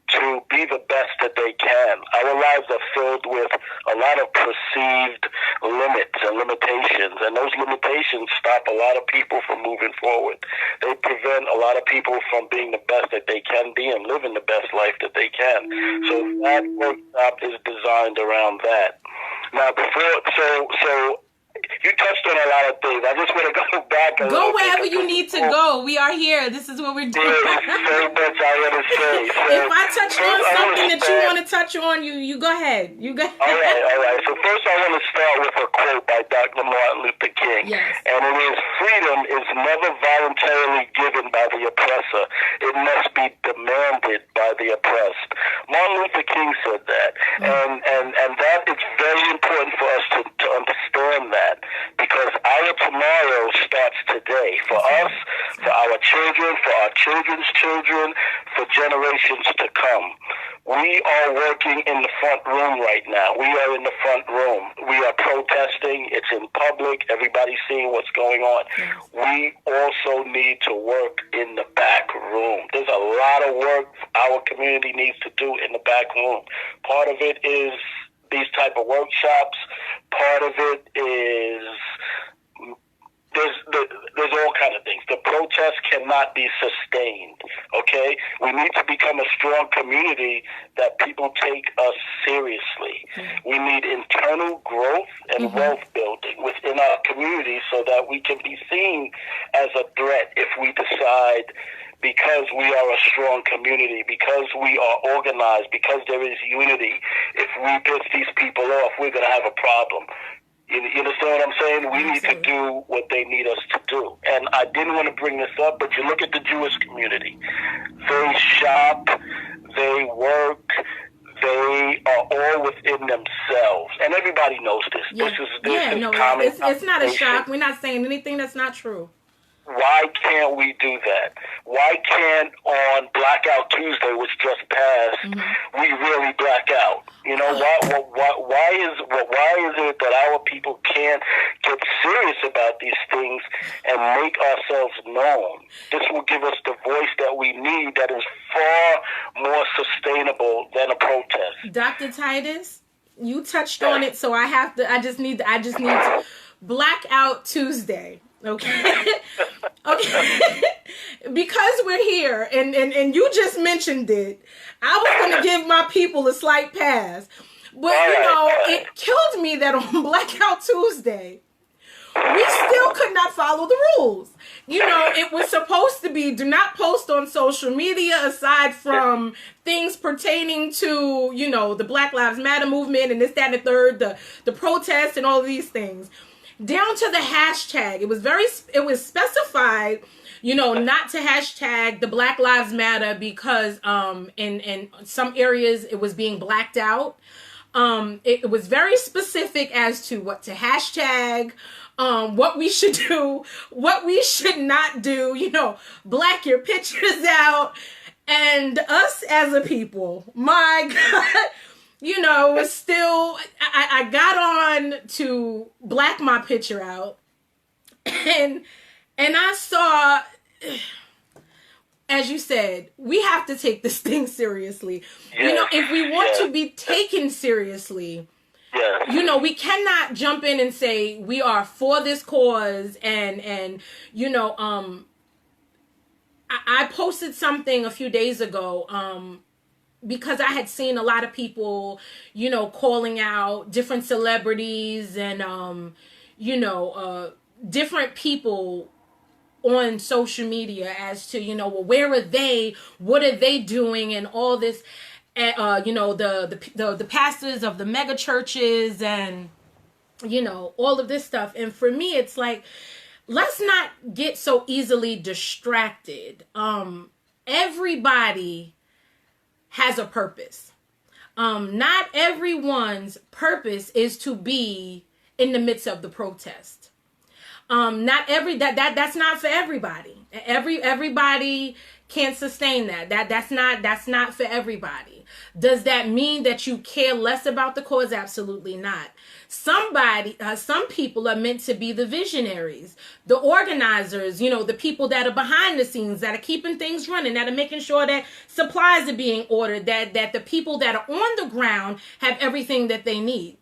to be the best that they can. Our lives are filled with a lot of perceived limits and limitations, and those limitations stop a lot of people from moving forward. They prevent a lot of people from being the best that they can be and living the best life that they can. So that workshop is designed around that. Now, so you touched on a lot of things. I just want to go back. Go wherever you need to go. We are here. This is what we're doing. There's so much I want to say. So if I touch on something that you want to touch on, you go ahead. You go ahead. All right. So first I want to start with a quote by Dr. Martin Luther King. Yes. And it is, freedom is never voluntarily given by the oppressor. It must be demanded by the oppressed. Martin Luther King said that. Mm-hmm. And that is very important for us to understand that. Because our tomorrow starts today. For us, for our children, for our children's children, for generations to come. We are working in the front room right now. We are in the front room. We are protesting. It's in public. Everybody's seeing what's going on. We also need to work in the back room. There's a lot of work our community needs to do in the back room. Part of it is these type of workshops. Part of it is there's all kinds of things. The protest cannot be sustained, okay? We need to become a strong community that people take us seriously. We need internal growth and wealth building within our community so that we can be seen as a threat if we decide, because we are a strong community, because we are organized, because there is unity, if we piss these people off, we're going to have a problem. You understand what I'm saying? We need to do what they need us to do. And I didn't want to bring this up, but you look at the Jewish community. They shop, they work, they are all within themselves. And everybody knows this. Yeah. This is common. It's not a shock. We're not saying anything that's not true. Why can't we do that? Why can't on Blackout Tuesday, which just passed, we really black out? You know, why is it that our people can't get serious about these things and make ourselves known? This will give us the voice that we need that is far more sustainable than a protest. Dr. Titus, you touched on it, so I just need to Blackout Tuesday. Okay. Okay. Because we're here and you just mentioned it, I was going to give my people a slight pass. But, it killed me that on Blackout Tuesday, we still could not follow the rules. It was supposed to be do not post on social media aside from things pertaining to, the Black Lives Matter movement and this, that, and the third, the protests and all of these things. Down to the hashtag. It was specified, not to hashtag the Black Lives Matter because in some areas it was being blacked out. It was very specific as to what to hashtag, what we should do, what we should not do, black your pictures out. And us as a people, my God, was still, I got on to black my picture out and I saw, as you said, we have to take this thing seriously. Yes. If we want to be taken seriously, we cannot jump in and say we are for this cause and I posted something a few days ago, because I had seen a lot of people, calling out different celebrities and, different people on social media as to, where are they? What are they doing? And all this, the pastors of the mega churches and, all of this stuff. And for me, it's like, let's not get so easily distracted. Everybody has a purpose. Not everyone's purpose is to be in the midst of the protest. That's not for everybody. Everybody can't sustain that. That's not for everybody. Does that mean that you care less about the cause? Absolutely not. Some people are meant to be the visionaries, the organizers, the people that are behind the scenes, that are keeping things running, that are making sure that supplies are being ordered, that the people that are on the ground have everything that they need.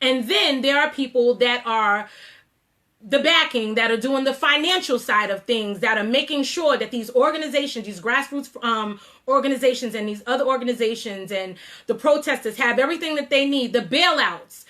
And then there are people that are the backing, that are doing the financial side of things, that are making sure that these organizations, these grassroots organizations and these other organizations and the protesters have everything that they need, the bailouts,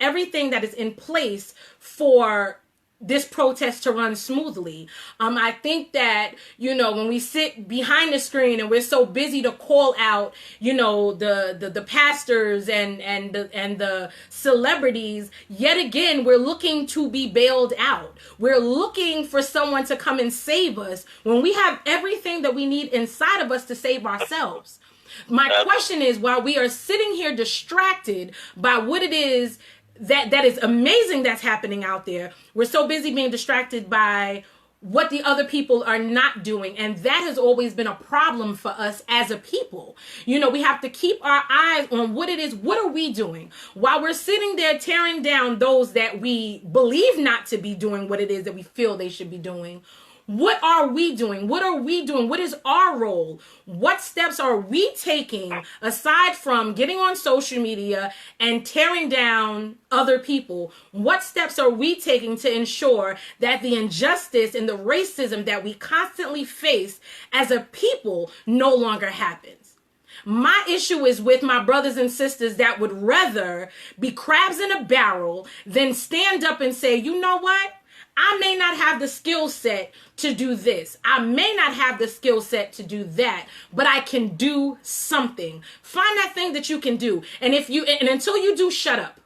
everything that is in place for this protest to run smoothly. I think that, when we sit behind the screen and we're so busy to call out, the pastors and the celebrities, yet again, we're looking to be bailed out. We're looking for someone to come and save us when we have everything that we need inside of us to save ourselves. My question is, while we are sitting here distracted by what it is that is amazing that's happening out there, we're so busy being distracted by what the other people are not doing. And that has always been a problem for us as a people. We have to keep our eyes on what it is. What are we doing? While we're sitting there tearing down those that we believe not to be doing what it is that we feel they should be doing, What are we doing? What are we doing? What is our role? What steps are we taking aside from getting on social media and tearing down other people? What steps are we taking to ensure that the injustice and the racism that we constantly face as a people no longer happens? My issue is with my brothers and sisters that would rather be crabs in a barrel than stand up and say, you know what? I may not have the skill set to do this. I may not have the skill set to do that, but I can do something. Find that thing that you can do. And until you do, shut up.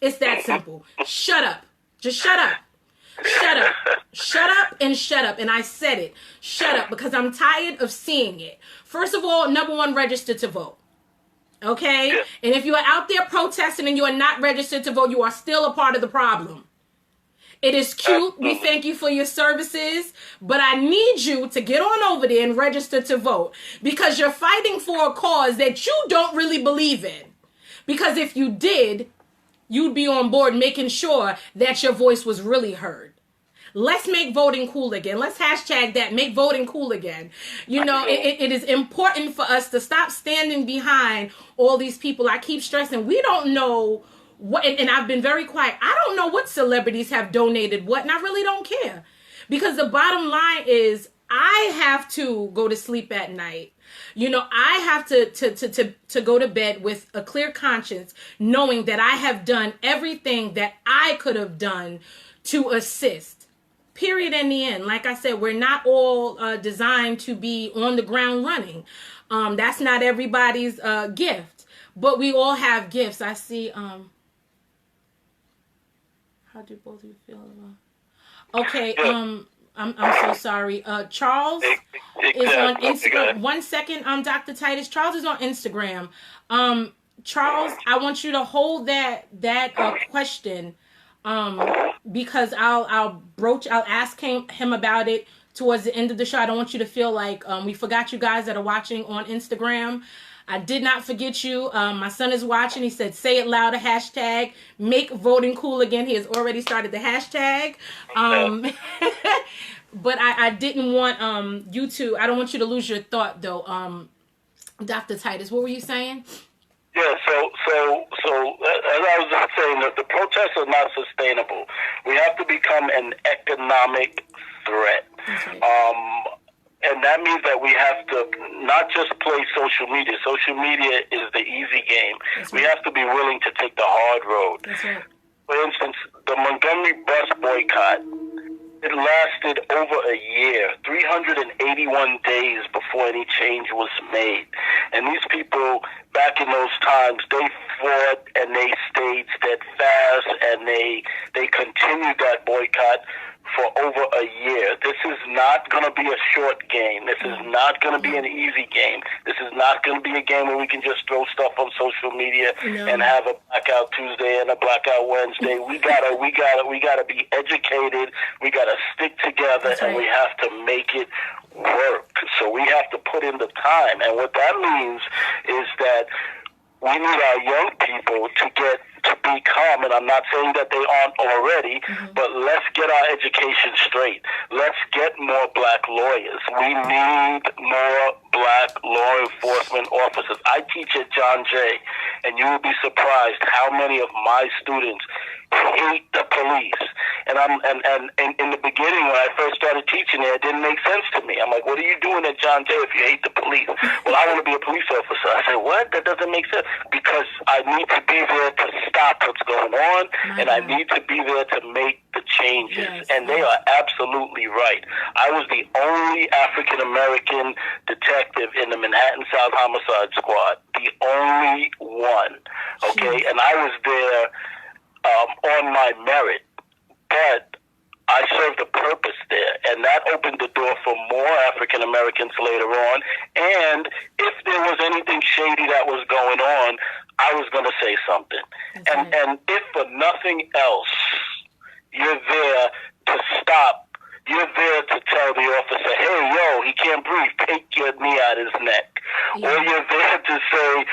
It's that simple. Shut up. Just shut up. Shut up. Shut up and shut up. And I said it. Shut up, because I'm tired of seeing it. First of all, number one, register to vote. Okay? And if you are out there protesting and you are not registered to vote, you are still a part of the problem. It is cute. We thank you for your services, but I need you to get on over there and register to vote, because you're fighting for a cause that you don't really believe in. Because if you did, you'd be on board making sure that your voice was really heard. Let's make voting cool again. Let's hashtag that, make voting cool again. You know, it is important for us to stop standing behind all these people. I keep stressing, we don't know what, and I've been very quiet. I don't know what celebrities have donated what, and I really don't care. Because the bottom line is, I have to go to sleep at night. You know, I have to go to bed with a clear conscience, knowing that I have done everything that I could have done to assist. Period. In the end, like I said, we're not all designed to be on the ground running. That's not everybody's gift, but we all have gifts. I see. How do both of you feel about? Okay. I'm so sorry. Charles is on Instagram. 1 second, Dr. Titus. Charles is on Instagram. Charles, I want you to hold that question, because I'll ask him about it towards the end of the show. I don't want you to feel like we forgot you guys that are watching on Instagram. I did not forget you. My son is watching. He said, say it louder, hashtag, make voting cool again. He has already started the hashtag. But I didn't want I don't want you to lose your thought, though. Dr. Titus, what were you saying? Yeah, so as I was just saying, that the protests are not sustainable. We have to become an economic threat. Okay. And that means that we have to not just play social media. Social media is the easy game. That's right. We have to be willing to take the hard road. That's right. For instance, the Montgomery bus boycott, it lasted over a year, 381 days before any change was made. And these people, back in those times, they fought and they stayed steadfast, and they continued that boycott for over a year. This is not going to be a short game. This is not going to be an easy game. This is not going to be a game where we can just throw stuff on social media and have a blackout Tuesday and a blackout Wednesday. We gotta be educated. We gotta stick together, and we have to make it work. So we have to put in the time, and what that means is that we need our young people to become, and I'm not saying that they aren't already, but let's get our education straight. Let's get more black lawyers. We need more black law enforcement officers. I teach at John Jay, and you will be surprised how many of my students hate the police. And in the beginning, when I first started teaching it didn't make sense to me. I'm like, what are you doing at John Jay if you hate the police? Well, I want to be a police officer. I said, what? That doesn't make sense. Because I need to be there to stop what's going on, and I need to be there to make the changes. And they are absolutely right. I was the only African-American detective in the Manhattan South Homicide Squad. The only one. Okay? And I was there on my merit, but I served a purpose there, and that opened the door for more African Americans later on. And if there was anything shady that was going on, I was going to say something. And if for nothing else, you're there to stop. You're there to tell the officer, hey, yo, he can't breathe. Take your knee out his neck. Or you're there to say,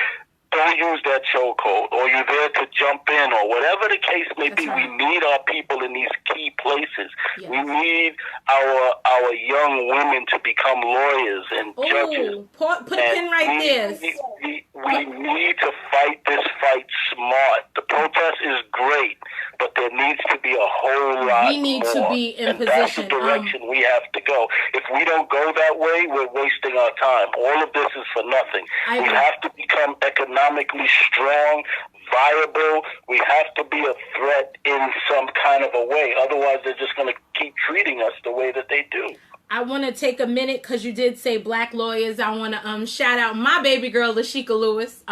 don't use that chokehold, or you're there to jump in, or whatever the case may be. We need our people in these key places. We need need our young women to become lawyers and judges. Put a pin right there. We need to fight this fight smart. The protest is great, but there needs to be a whole lot more. We need to be in position. That's the direction we have to go. If we don't go that way, we're wasting our time. All of this is for nothing. We have to become economically strong, viable. We have to be a threat in some kind of a way. Otherwise, they're just going to keep treating us the way that they do. I want to take a minute because you did say black lawyers. I want to shout out my baby girl, Shika Lewis.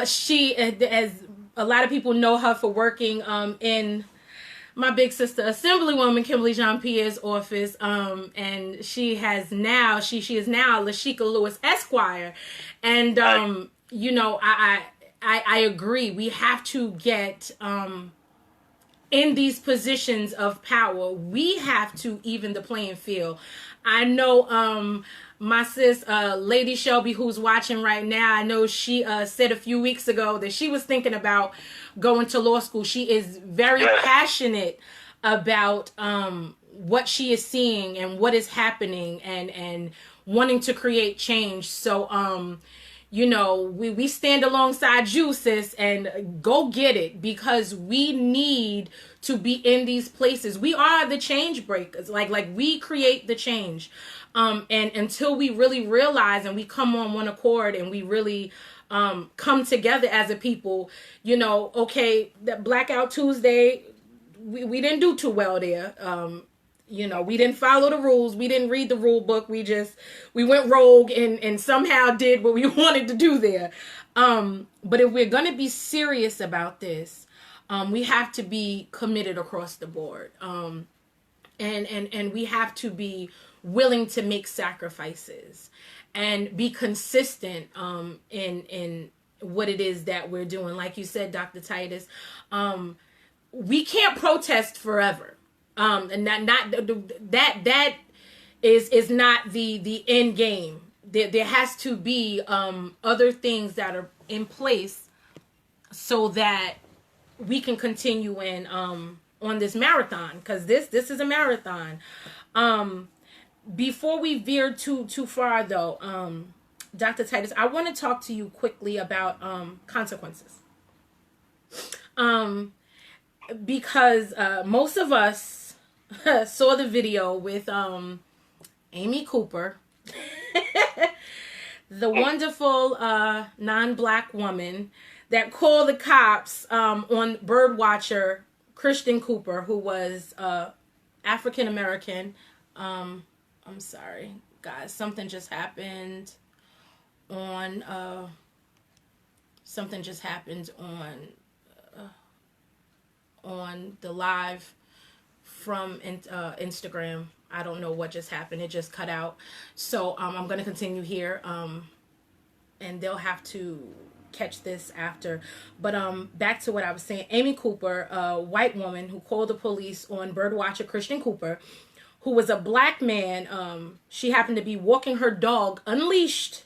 She, as a lot of people know her for working in my big sister, Assemblywoman Kimberly Jean-Pierre's office. And she is now Shika Lewis Esquire. And, you know, I agree. We have to get in these positions of power. We have to even the playing field. I know my sis, Lady Shelby, who's watching right now, I know she said a few weeks ago that she was thinking about going to law school. She is very passionate about what she is seeing and what is happening and wanting to create change. So, you know, we stand alongside you, sis, and go get it, because we need to be in these places. We are the change breakers. Like we create the change. And until we really realize and we come on one accord and we really come together as a people, you know, okay, that Blackout Tuesday, we didn't do too well there. You know, we didn't follow the rules. We didn't read the rule book. We went rogue and somehow did what we wanted to do there. But if we're going to be serious about this, we have to be committed across the board. And we have to be willing to make sacrifices and be consistent in what it is that we're doing. Like you said, Dr. Titus, we can't protest forever. And that is not the end game. There has to be other things that are in place so that we can continue on this marathon, because this is a marathon. Before we veer too far though, Dr. Titus, I want to talk to you quickly about consequences. Because most of us saw the video with Amy Cooper, the wonderful non-black woman that called the cops on birdwatcher Christian Cooper, who was African American. I'm sorry, guys. Something just happened on the live from Instagram. I don't know what just happened. It just cut out. So I'm going to continue here. And they'll have to catch this after. But back to what I was saying. Amy Cooper, a white woman who called the police on birdwatcher Christian Cooper, who was a black man. She happened to be walking her dog unleashed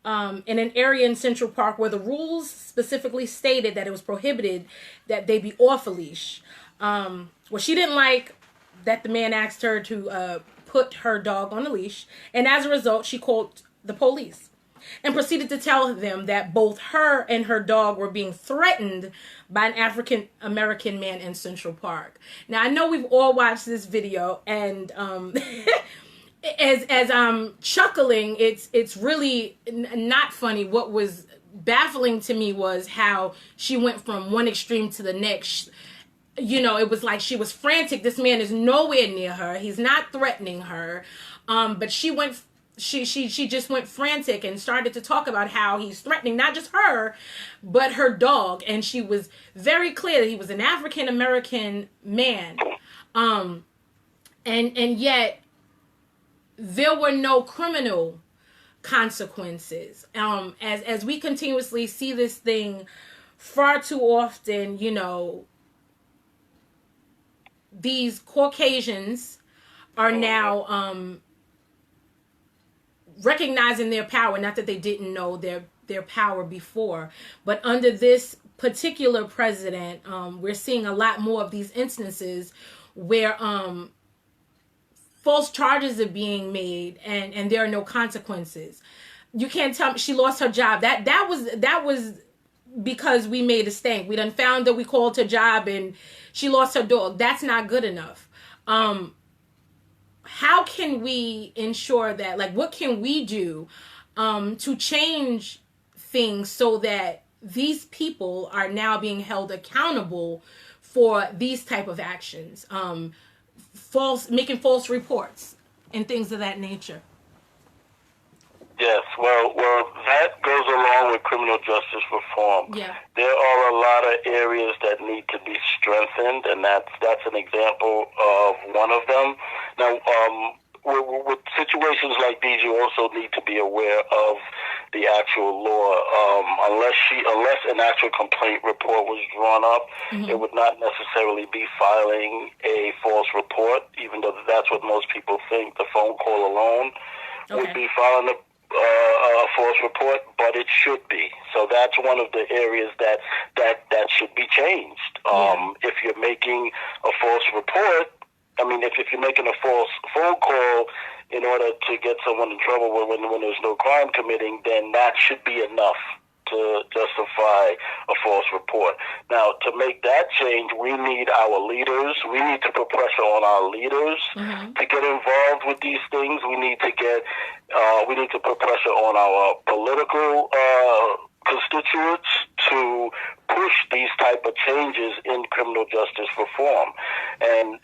in an area in Central Park where the rules specifically stated that it was prohibited that they be off a leash. Well, she didn't like that the man asked her to put her dog on a leash. And as a result, she called the police and proceeded to tell them that both her and her dog were being threatened by an African American man in Central Park. Now, I know we've all watched this video, and as I'm chuckling, it's really not funny. What was baffling to me was how she went from one extreme to the next. You know, it was like she was frantic. This man is nowhere near her. He's not threatening her. But she just went frantic and started to talk about how he's threatening not just her, but her dog. And she was very clear that he was an African American man. And yet there were no criminal consequences. As we continuously see this thing far too often, you know, these Caucasians are now recognizing their power. Not that they didn't know their power before, but under this particular president, we're seeing a lot more of these instances where false charges are being made and there are no consequences. You can't tell me she lost her job. That was because we made a stink. We done found that we called her job and she lost her dog. That's not good enough. How can we ensure that, like, what can we do to change things so that these people are now being held accountable for these type of actions, making false reports and things of that nature? Yes, well, that goes along with criminal justice reform. Yeah. There are a lot of areas that need to be strengthened, and that's an example of one of them. Now, with situations like these, you also need to be aware of the actual law. Unless an actual complaint report was drawn up, it would not necessarily be filing a false report, even though that's what most people think. The phone call alone would be filing a false report, but it should be. So that's one of the areas that should be changed. If you're making a false report, if you're making a false phone call in order to get someone in trouble when there's no crime committing, then that should be enough to justify a false report. Now, to make that change, we need our leaders. We need to put pressure on our leaders to get involved with these things. We need to put pressure on our political constituents to push these type of changes in criminal justice reform. And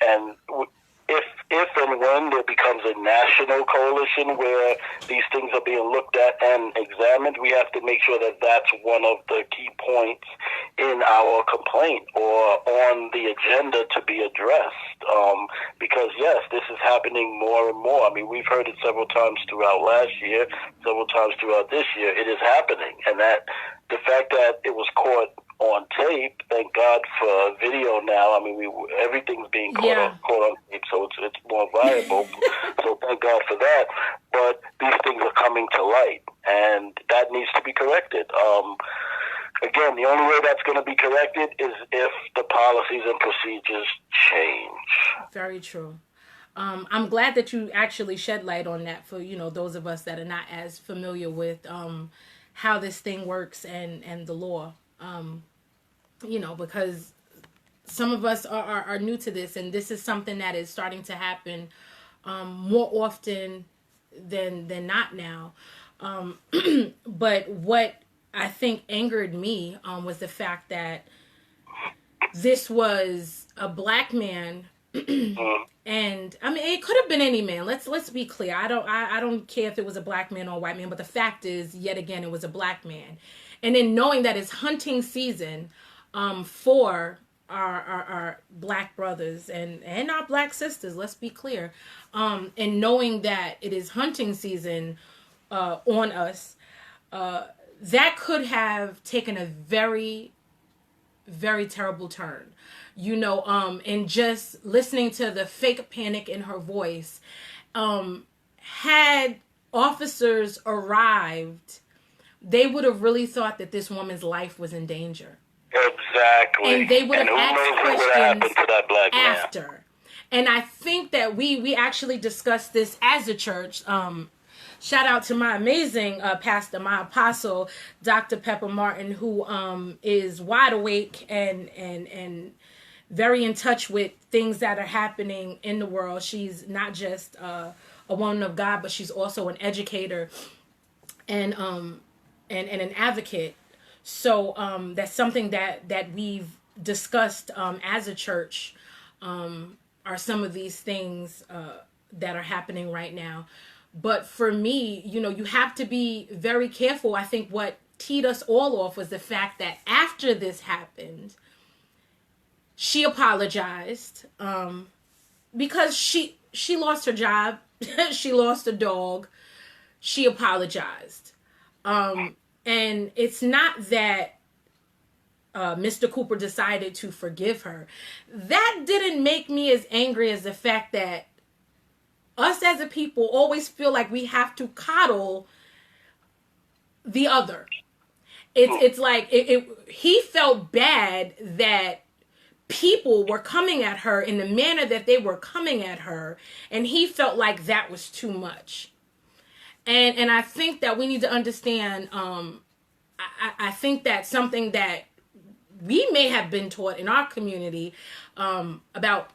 if and when there becomes a national coalition where these things are being looked at and examined, we have to make sure that that's one of the key points in our complaint or on the agenda to be addressed. Because, yes, this is happening more and more. We've heard it several times throughout last year, several times throughout this year. It is happening. And that the fact that it was caught on tape, thank God for video now. Everything's being caught on tape, so it's more viable. So thank God for that. But these things are coming to light, and that needs to be corrected. Again, the only way that's going to be corrected is if the policies and procedures change. Very true. I'm glad that you actually shed light on that for, those of us that are not as familiar with how this thing works and the law. Because some of us are new to this, and this is something that is starting to happen more often than not now. But what I think angered me was the fact that this was a black man, and it could have been any man. Let's be clear. I don't care if it was a black man or a white man, but the fact is, yet again, it was a black man. And then knowing that it's hunting season for our black brothers and our black sisters, let's be clear, and knowing that it is hunting season on us, that could have taken a very, very terrible turn. And just listening to the fake panic in her voice, had officers arrived, they would have really thought that this woman's life was in danger. Exactly. And they would have asked questions to that black man after. And I think that we actually discussed this as a church. Shout out to my amazing pastor, my apostle, Dr. Pepper Martin, who is wide awake and very in touch with things that are happening in the world. She's not just a woman of God, but she's also an educator and an advocate. So that's something that we've discussed as a church, are some of these things that are happening right now. But for me, you have to be very careful. I think what teed us all off was the fact that after this happened, she apologized because she lost her job. She lost a dog. She apologized. And it's not that Mr. Cooper decided to forgive her. That didn't make me as angry as the fact that us as a people always feel like we have to coddle the other. It's like he felt bad that people were coming at her in the manner that they were coming at her, and he felt like that was too much. And I think that we need to understand, I think that's something that we may have been taught in our community about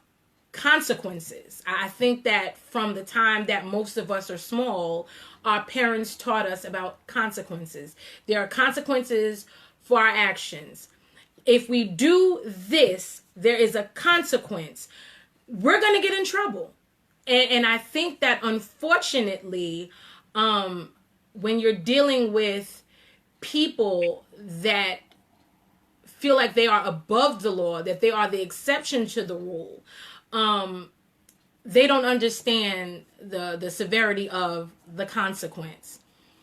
consequences. I think that from the time that most of us are small, our parents taught us about consequences. There are consequences for our actions. If we do this, there is a consequence. We're going to get in trouble. And I think that unfortunately, when you're dealing with people that feel like they are above the law, that they are the exception to the rule, they don't understand the severity of the consequence.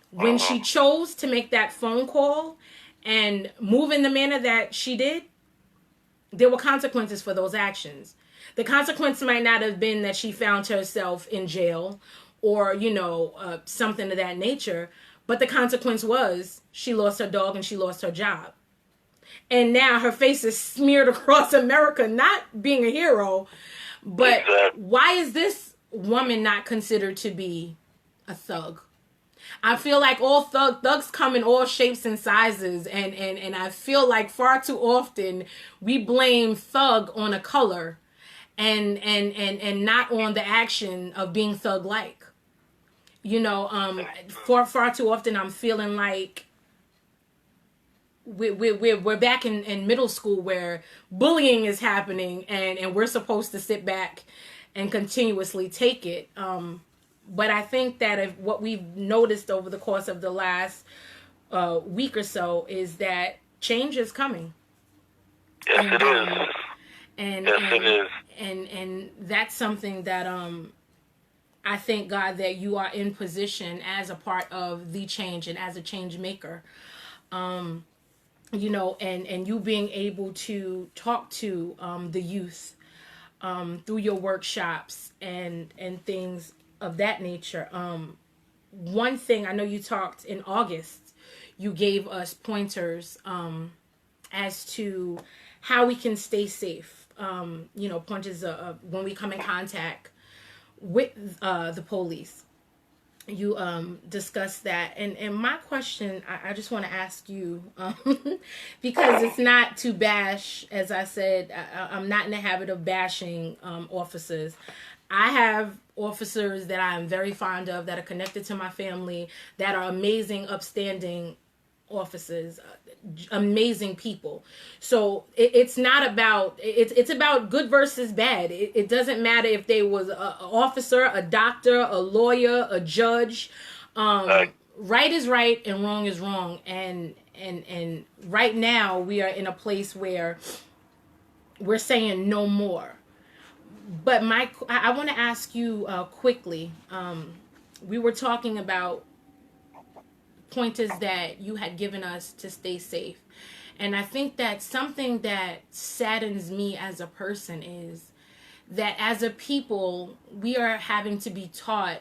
When she chose to make that phone call and move in the manner that she did, there were consequences for those actions. The consequence might not have been that she found herself in jail or, something of that nature, but the consequence was she lost her dog and she lost her job. And now her face is smeared across America, not being a hero, but why is this woman not considered to be a thug? I feel like all thugs come in all shapes and sizes, and I feel like far too often we blame thug on a color and not on the action of being thug-like. Far too often I'm feeling like we're back in middle school where bullying is happening and we're supposed to sit back and continuously take it. But I think that if what we've noticed over the course of the last week or so is that change is coming. Yes, it is. It is. And that's something that I thank God that you are in position as a part of the change and as a change maker. And you being able to talk to the youth through your workshops and things of that nature. One thing, I know you talked in August, you gave us pointers as to how we can stay safe. Pointers of when we come in contact with the police. You discussed that, and my question, I just want to ask you, because it's not to bash, as I said, I'm not in the habit of bashing officers. I have officers that I'm very fond of, that are connected to my family, that are amazing, upstanding officers, amazing people. So it's not about, it's about good versus bad. It doesn't matter if they was an officer, a doctor, a lawyer, a judge. Right is right and wrong is wrong. And right now we are in a place where we're saying no more. But I want to ask you quickly. We were talking about pointers that you had given us to stay safe. And I think that something that saddens me as a person is that as a people, we are having to be taught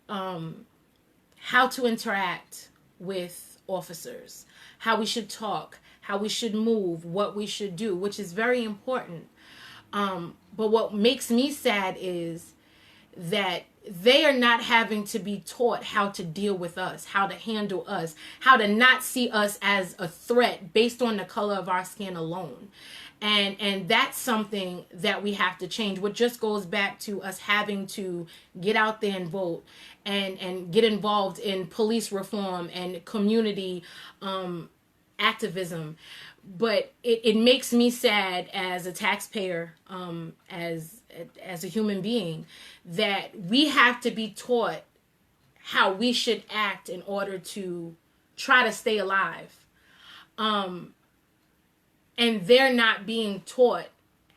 how to interact with officers, how we should talk, how we should move, what we should do, which is very important. But what makes me sad is that they are not having to be taught how to deal with us, how to handle us, how to not see us as a threat based on the color of our skin alone. And that's something that we have to change, which just goes back to us having to get out there and vote and get involved in police reform and community activism. But it makes me sad as a taxpayer, as a human being, that we have to be taught how we should act in order to try to stay alive. And they're not being taught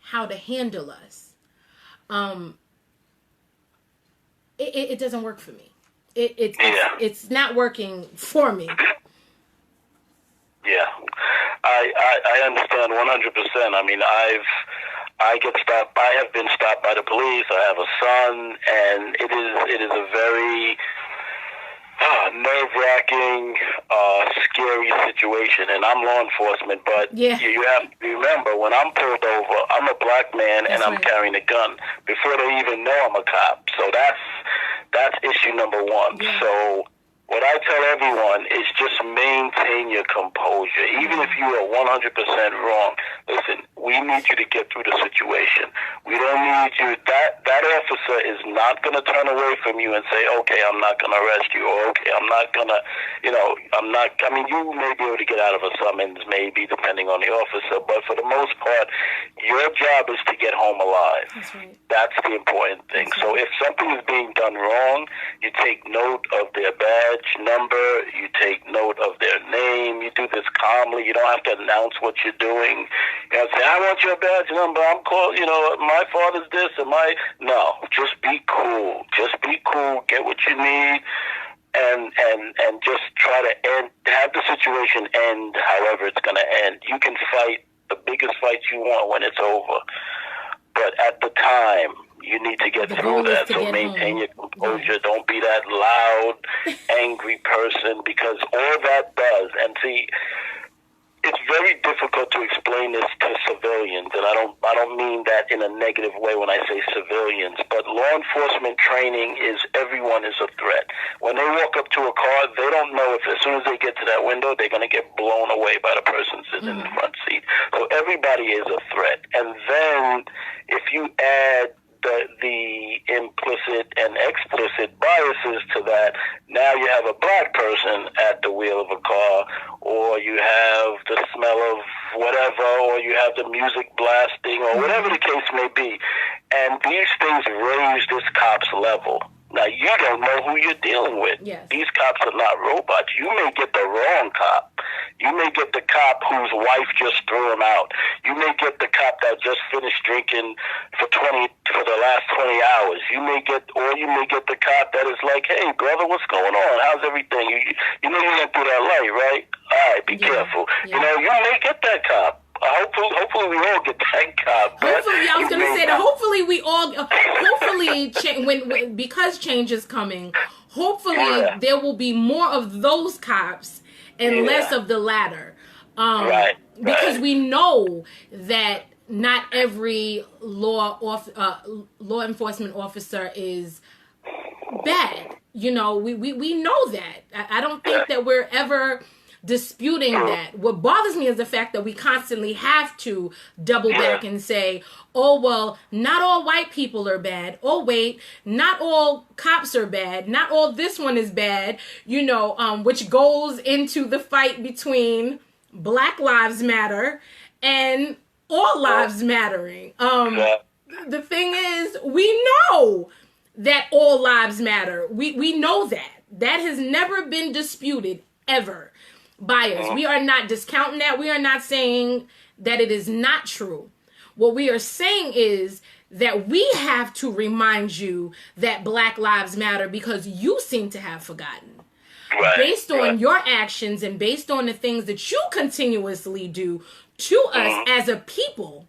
how to handle us. It doesn't work for me. It's not working for me. Yeah, I understand 100%. I mean, I get stopped. I have been stopped by the police. I have a son, and it is a very nerve-wracking, scary situation, and I'm law enforcement, but Yeah. you have to remember, when I'm pulled over, I'm a black man and That's I'm right. carrying a gun before they even know I'm a cop. So that's issue number one. Yeah. So what I tell everyone is just maintain your composure. Even if you are 100% wrong, listen, we need you to get through the situation. We don't need you. That officer is not going to turn away from you and say, okay, I'm not going to arrest you, or okay, I'm not going to, I'm not, I mean, you may be able to get out of a summons, maybe, depending on the officer, but for the most part, your job is to get home alive. That's right. That's the important thing. That's So right. if something is being done wrong, you take note of their badge number, you take note of their name, you do this calmly. You don't have to announce what you're doing. You know, say, I want your badge number, I'm called, my father's this, no, just be cool. Just be cool, get what you need, and just try to have the situation end however it's going to end. You can fight the biggest fight you want when it's over, but at the time, you need to get through that. So maintain your composure. Yeah. Don't be that loud, angry person, because all that does, and see, it's very difficult to explain this to civilians, and I don't mean that in a negative way when I say civilians, but law enforcement training is everyone is a threat. When they walk up to a car, they don't know if as soon as they get to that window, they're going to get blown away by the person sitting in the front seat. So everybody is a threat. And then if you add the implicit and explicit biases to that, now you have a black person at the wheel of a car, or you have the smell of whatever, or you have the music blasting, or whatever the case may be. And these things raise this cop's level. Now, you don't know who you're dealing with. Yes. These cops are not robots. You may get the wrong cop. You may get the cop whose wife just threw him out. You may get the cop that just finished drinking for the last 20 hours. You may get the cop that is like, hey, brother, what's going on? How's everything? You know you went through that light, right? All right, be careful. Yeah. You may get that cop. Hopefully we all get that cop. Hopefully, I was going to say that. Hopefully we all. Because change is coming. Hopefully there will be more of those cops and less of the latter. Right. Because we know that not every law enforcement officer is bad. We know that. I don't think that we're ever disputing that. What bothers me is the fact that we constantly have to double back and say, oh, well, not all white people are bad. Oh, wait, not all cops are bad. Not all this one is bad, which goes into the fight between Black Lives Matter and all lives mattering. The thing is, we know that all lives matter. We know that. That has never been disputed, ever, by us. We are not discounting that. We are not saying that it is not true. What we are saying is that we have to remind you that Black Lives Matter because you seem to have forgotten. Right, based on your actions and based on the things that you continuously do to us as a people,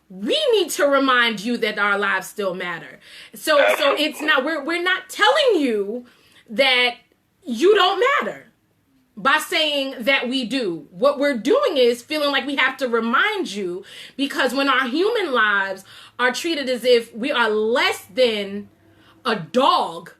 we need to remind you that our lives still matter. So it's not, we're not telling you that you don't matter by saying that we do. What we're doing is feeling like we have to remind you, because when our human lives are treated as if we are less than a dog,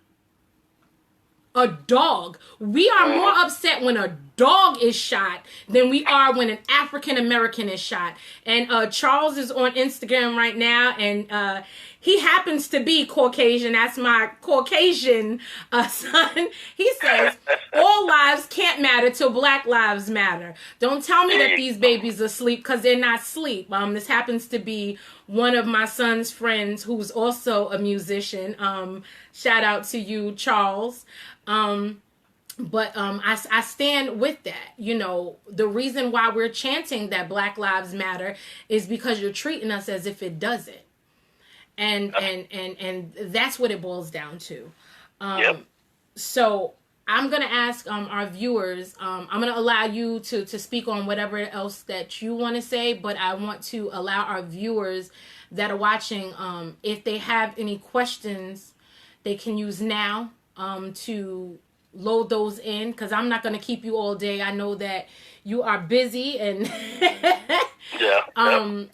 we are more upset when a dog is shot than we are when an African American is shot. And Charles is on Instagram right now, and he happens to be Caucasian. That's my Caucasian son. He says, all lives can't matter till Black lives matter. Don't tell me that these babies are asleep, because they're not asleep. This happens to be one of my son's friends who's also a musician. Shout out to you, Charles. But I stand with that. The reason why we're chanting that Black Lives Matter is because you're treating us as if it doesn't. And that's what it boils down to. So I'm going to ask our viewers, I'm going to allow you to speak on whatever else that you want to say, but I want to allow our viewers that are watching, if they have any questions, they can use now to load those in, because I'm not going to keep you all day. I know that you are busy, and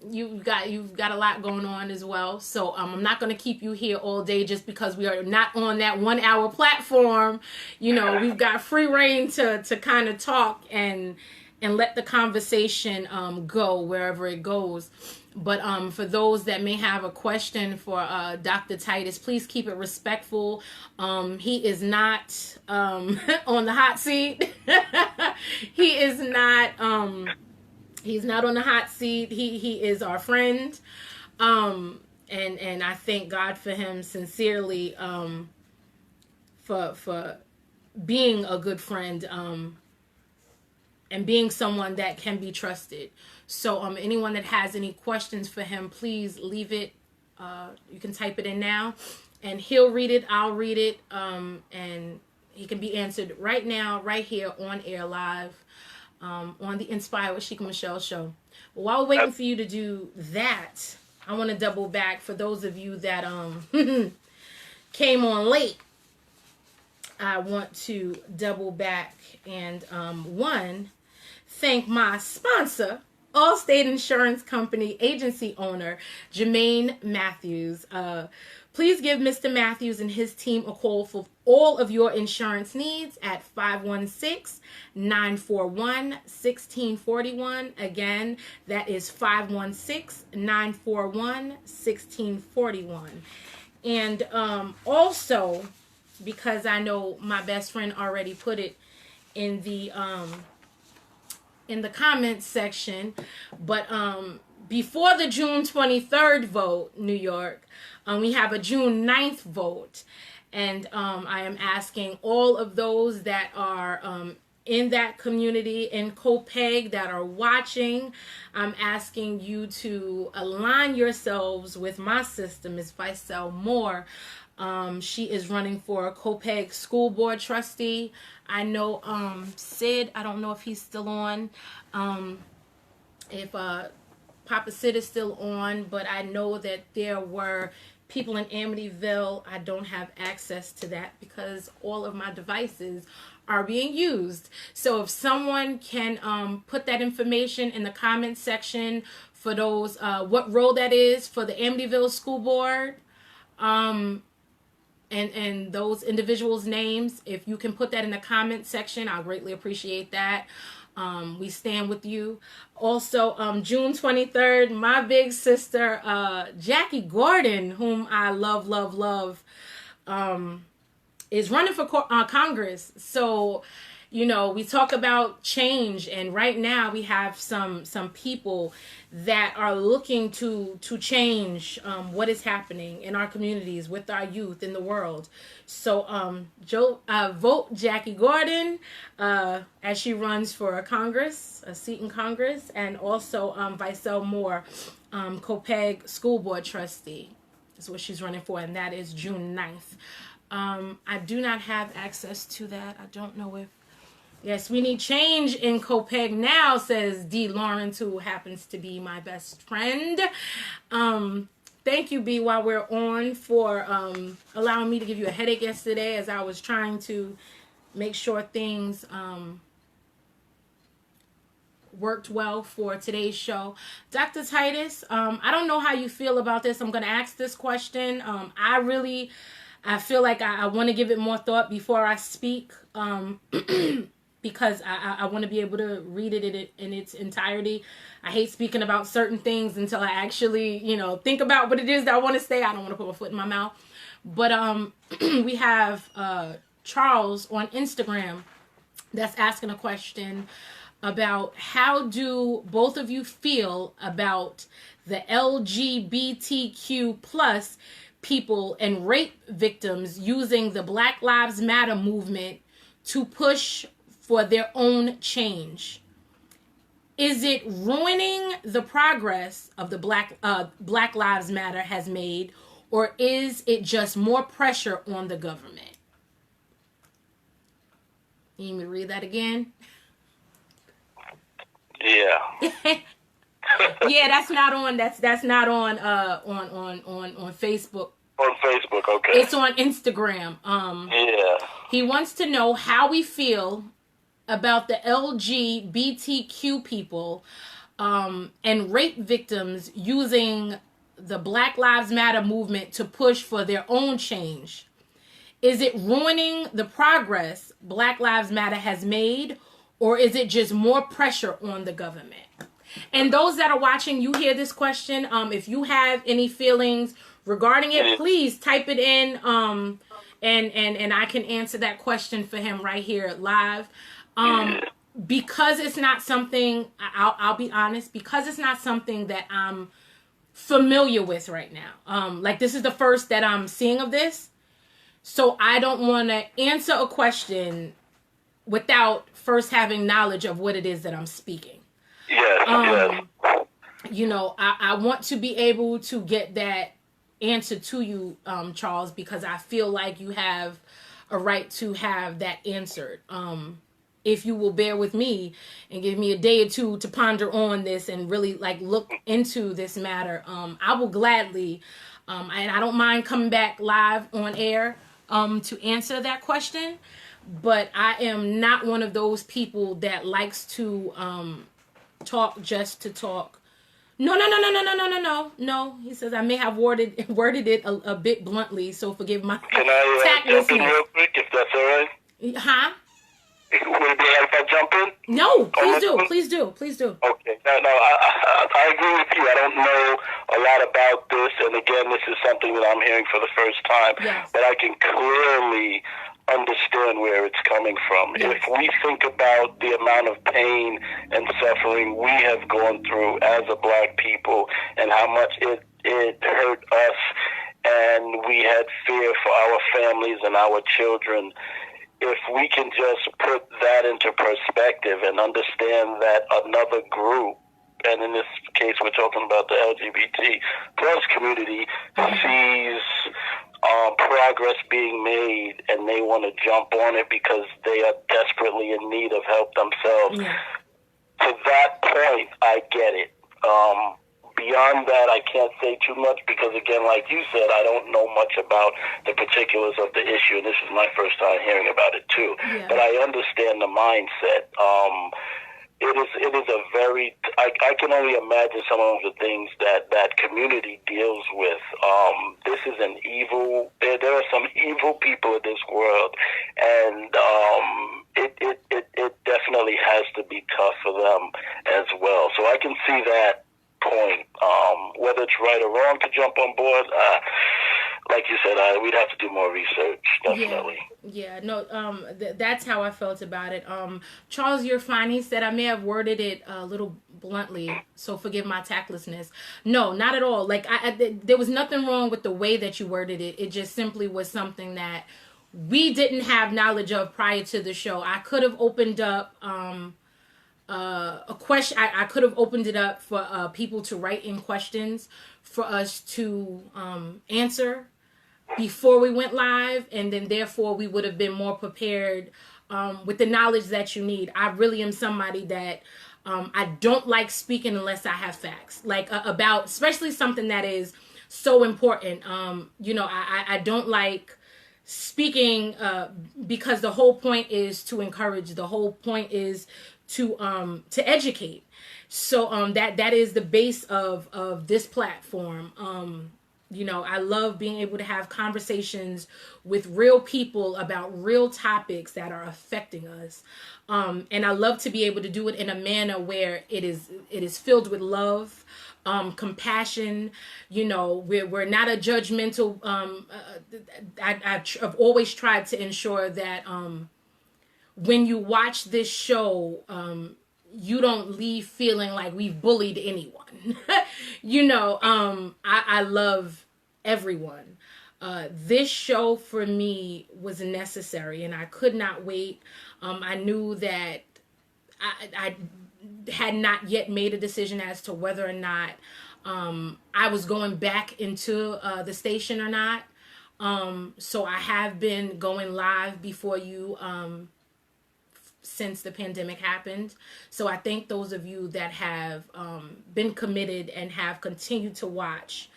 you've got a lot going on as well. So I'm not going to keep you here all day just because we are not on that 1 hour platform. We've got free reign to kind of talk and let the conversation go wherever it goes. But for those that may have a question for Dr. Titus, please keep it respectful. He is not on the hot seat. He is not. He's not on the hot seat. He is our friend, and I thank God for him sincerely, for being a good friend, and being someone that can be trusted. So anyone that has any questions for him, please leave it. You can type it in now, and he'll read it. I'll read it, and he can be answered right now, right here on air live, on the Inspire with Shika My'Chelle show. But while we're waiting for you to do that, I want to double back for those of you that came on late. I want to double back and thank my sponsor, Allstate Insurance Company agency owner, Jermaine Matthews. Please give Mr. Matthews and his team a call for all of your insurance needs at 516-941-1641. Again, that is 516-941-1641. And also, because I know my best friend already put it in the comments section, but before the June 23rd vote, New York, we have a June 9th vote, and I am asking all of those that are in that community in Copeg that are watching, I'm asking you to align yourselves with my sister, Ms. My'Chelle Moore. She is running for a Copeg school board trustee. I know Sid, I don't know if he's still on, if Papa Sid is still on, but I know that there were people in Amityville. I don't have access to that because all of my devices are being used. So if someone can put that information in the comments section for those, what role that is for the Amityville School Board, and those individuals' names, if you can put that in the comment section, I'll greatly appreciate that. We stand with you. Also, June 23rd, my big sister, Jackie Gordon, whom I love, is running for Congress. So, we talk about change, and right now we have some people that are looking to change what is happening in our communities, with our youth, in the world. So vote Jackie Gordon as she runs for Congress, a seat in Congress, and also My'Chelle Moore, Copeg School Board Trustee is what she's running for, and that is June 9th. I do not have access to that. I don't know if... Yes, we need change in Copeg now, says D. Lawrence, who happens to be my best friend. Thank you, B, while we're on, for allowing me to give you a headache yesterday as I was trying to make sure things worked well for today's show. Dr. Titus, I don't know how you feel about this. I'm going to ask this question. I feel like I want to give it more thought before I speak. Because I want to be able to read it in its entirety. I hate speaking about certain things until I actually, think about what it is that I want to say. I don't want to put my foot in my mouth. But we have Charles on Instagram that's asking a question about how do both of you feel about the LGBTQ plus people and rape victims using the Black Lives Matter movement to push for their own change? Is it ruining the progress of the Black Lives Matter has made, or is it just more pressure on the government? You need me to read that again? Yeah. Yeah, that's not on Facebook. On Facebook, okay. It's on Instagram. Yeah. He wants to know how we feel about the LGBTQ people and rape victims using the Black Lives Matter movement to push for their own change. Is it ruining the progress Black Lives Matter has made, or is it just more pressure on the government? And those that are watching, you hear this question. If you have any feelings regarding it, please type it in, and I can answer that question for him right here live. Because it's not something, I'll be honest, because it's not something that I'm familiar with right now. Like, this is the first that I'm seeing of this. So I don't want to answer a question without first having knowledge of what it is that I'm speaking. Yes. You know, I want to be able to get that answer to you, Charles, because I feel like you have a right to have that answered. If you will bear with me and give me a day or two to ponder on this and really like look into this matter, I will gladly, and I don't mind coming back live on air to answer that question. But I am not one of those people that likes to talk just to talk. No. He says I may have worded it a bit bluntly, so forgive my Can I jump in real quick, if that's all right? Huh? Would it be all right if I jump in? No, please do. Okay. No, I agree with you. I don't know a lot about this, and again, this is something that I'm hearing for the first time. Yes. But I can clearly understand where it's coming from. Yes. If we think about the amount of pain and suffering we have gone through as a Black people and how much it hurt us, and we had fear for our families and our children, if we can just put that into perspective and understand that another group, and in this case we're talking about the LGBT plus community, sees progress being made and they want to jump on it because they are desperately in need of help themselves. Yeah. To that point, I get it. Beyond that, I can't say too much because, again, like you said, I don't know much about the particulars of the issue, and this is my first time hearing about it too. Yeah. But I understand the mindset. It is a very, I can only imagine some of the things that community deals with. This is an evil, there are some evil people in this world, and it definitely has to be tough for them as well. So I can see that point. Whether it's right or wrong to jump on board, like you said, we'd have to do more research, definitely. Yeah, no, that's how I felt about it. Charles, you're fine. He said I may have worded it a little bluntly, so forgive my tactlessness. No, not at all. Like, there was nothing wrong with the way that you worded it. It just simply was something that we didn't have knowledge of prior to the show. I could have opened up a question. I could have opened it up for people to write in questions for us to answer before we went live, and then therefore we would have been more prepared with the knowledge that you need. I really am somebody that I don't like speaking unless I have facts, like about especially something that is so important. I don't like speaking because the whole point is to encourage. The whole point is to educate. So that is the base of this platform. I love being able to have conversations with real people about real topics that are affecting us. And I love to be able to do it in a manner where it is filled with love, compassion. We're not a judgmental. I've always tried to ensure that when you watch this show, you don't leave feeling like we've bullied anyone. I love everyone. This show for me was necessary and I could not wait. I knew that I had not yet made a decision as to whether or not I was going back into the station or not. So I have been going live before you since the pandemic happened. So I thank those of you that have been committed and have continued to watch.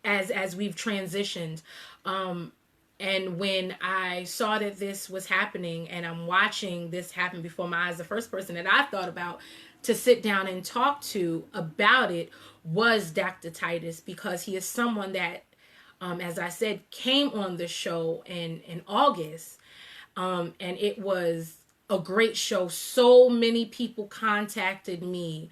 as we've transitioned. And when I saw that this was happening and I'm watching this happen before my eyes, the first person that I thought about to sit down and talk to about it was Dr. Titus, because he is someone that, as I said, came on the show in August. And it was a great show. So many people contacted me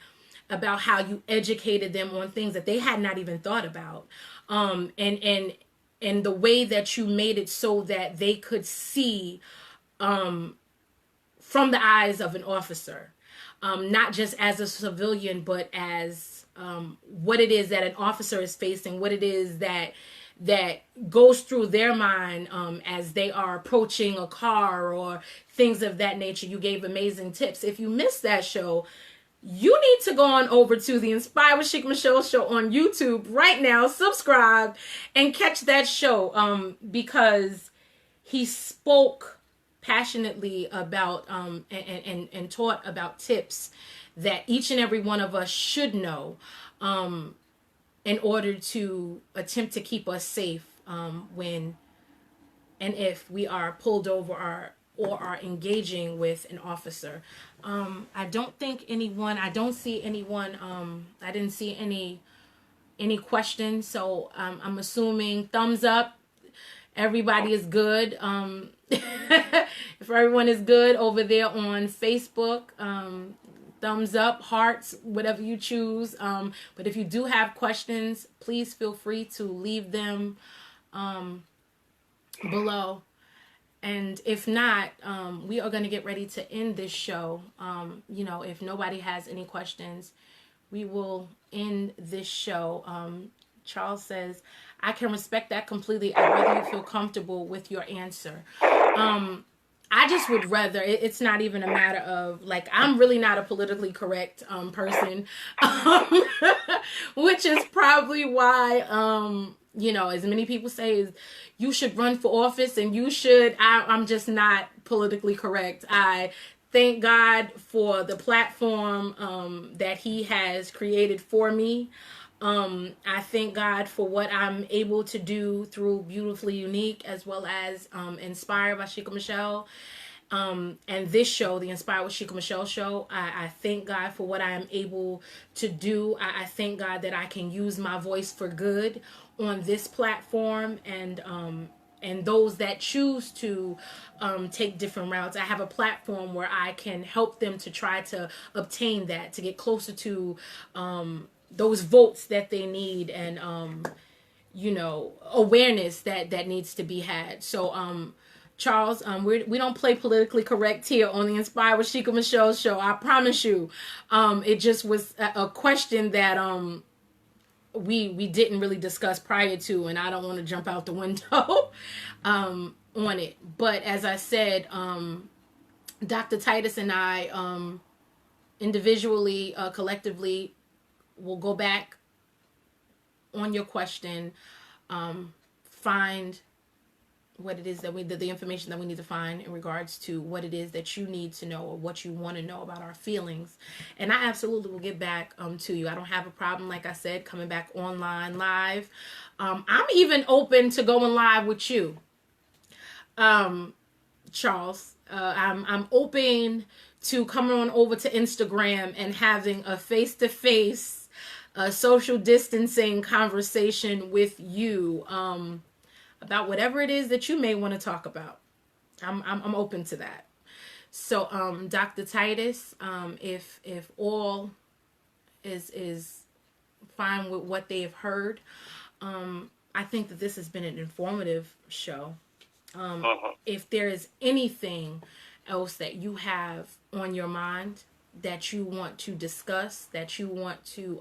about how you educated them on things that they had not even thought about. And the way that you made it so that they could see from the eyes of an officer, not just as a civilian, but as what it is that an officer is facing, what it is that goes through their mind as they are approaching a car or things of that nature. You gave amazing tips. If you missed that show, you need to go on over to the Inspire with Shika My'Chelle show on YouTube right now, subscribe, and catch that show, because he spoke passionately about and taught about tips that each and every one of us should know in order to attempt to keep us safe when and if we are pulled over or are engaging with an officer. I don't see anyone, I didn't see any questions, so I'm assuming thumbs up, everybody is good. If everyone is good over there on Facebook, thumbs up, hearts, whatever you choose. But if you do have questions, please feel free to leave them below. And if not, we are going to get ready to end this show. If nobody has any questions, we will end this show. Charles says, I can respect that completely. I'd rather you feel comfortable with your answer. I just would rather, it's not even a matter of, like, I'm really not a politically correct person, which is probably why, as many people say, is you should run for office and you should, I'm just not politically correct. I thank God for the platform that he has created for me. I thank God for what I'm able to do through Beautifully Unique, as well as Inspire by Shika My'Chelle. And this show, the Inspire with Shika My'Chelle show, I thank God for what I am able to do. I thank God that I can use my voice for good on this platform, and those that choose to take different routes. I have a platform where I can help them to try to obtain that, to get closer to those votes that they need, and awareness that needs to be had. So Charles, we don't play politically correct here on the Inspire with Shika My'Chelle show. I promise you. It just was a question that we didn't really discuss prior to, and I don't want to jump out the window on it. But as I said, Dr. Titus and I individually, collectively, will go back on your question, find what it is that the information that we need to find in regards to what it is that you need to know or what you want to know about our feelings. And I absolutely will get back to you. I don't have a problem, like I said, coming back online live. I'm even open to going live with you, Charles. I'm open to coming on over to Instagram and having a face-to-face social distancing conversation with you about whatever it is that you may want to talk about. I'm open to that. So Dr. Titus, if all is fine with what they have heard, I think that this has been an informative show. If there is anything else that you have on your mind that you want to discuss, that you want to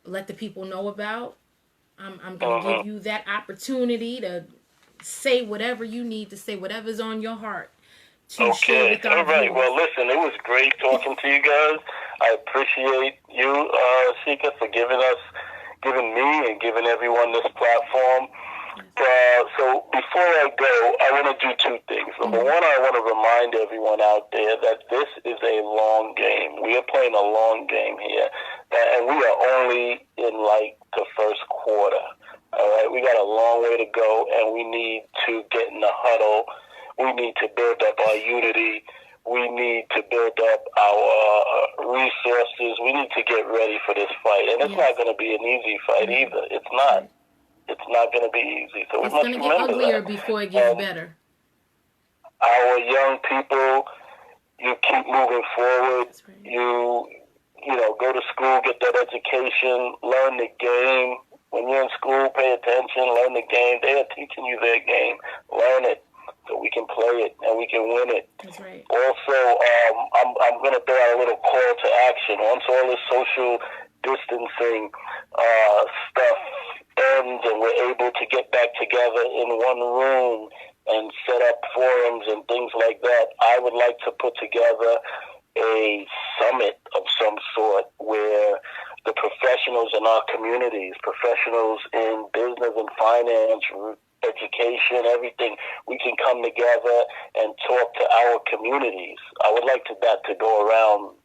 let the people know about, I'm going to give you that opportunity to say whatever you need to say, whatever's on your heart. Okay, all right. Well, listen, it was great talking to you guys. I appreciate you, Shika, for giving me and giving everyone this platform. So before I go, I want to do two things. Number one, I want to remind everyone out there that this is a long game. We are playing a long game here, and we are only in like the first quarter. to go, and we need to get in the huddle. We need to build up our unity. We need to build up our resources. We need to get ready for this fight. And it's not going to be an easy fight either. It's not. It's not going to be easy. So we must remember that. It's going to get uglier before it gets better. Our young people, you keep moving forward. Right. You know, go to school, get that education, learn the game. When you're in school, pay attention, learn the game. They are teaching you their game. Learn it so we can play it and we can win it. That's right. Also, I'm going to throw out a little call to action. Once all this social distancing stuff ends and we're able to get back together in one room and set up forums and things like that, I would like to put together a summit of some sort where the professionals in our communities, professionals in business and finance, education, everything, we can come together and talk to our communities. I would like that to go around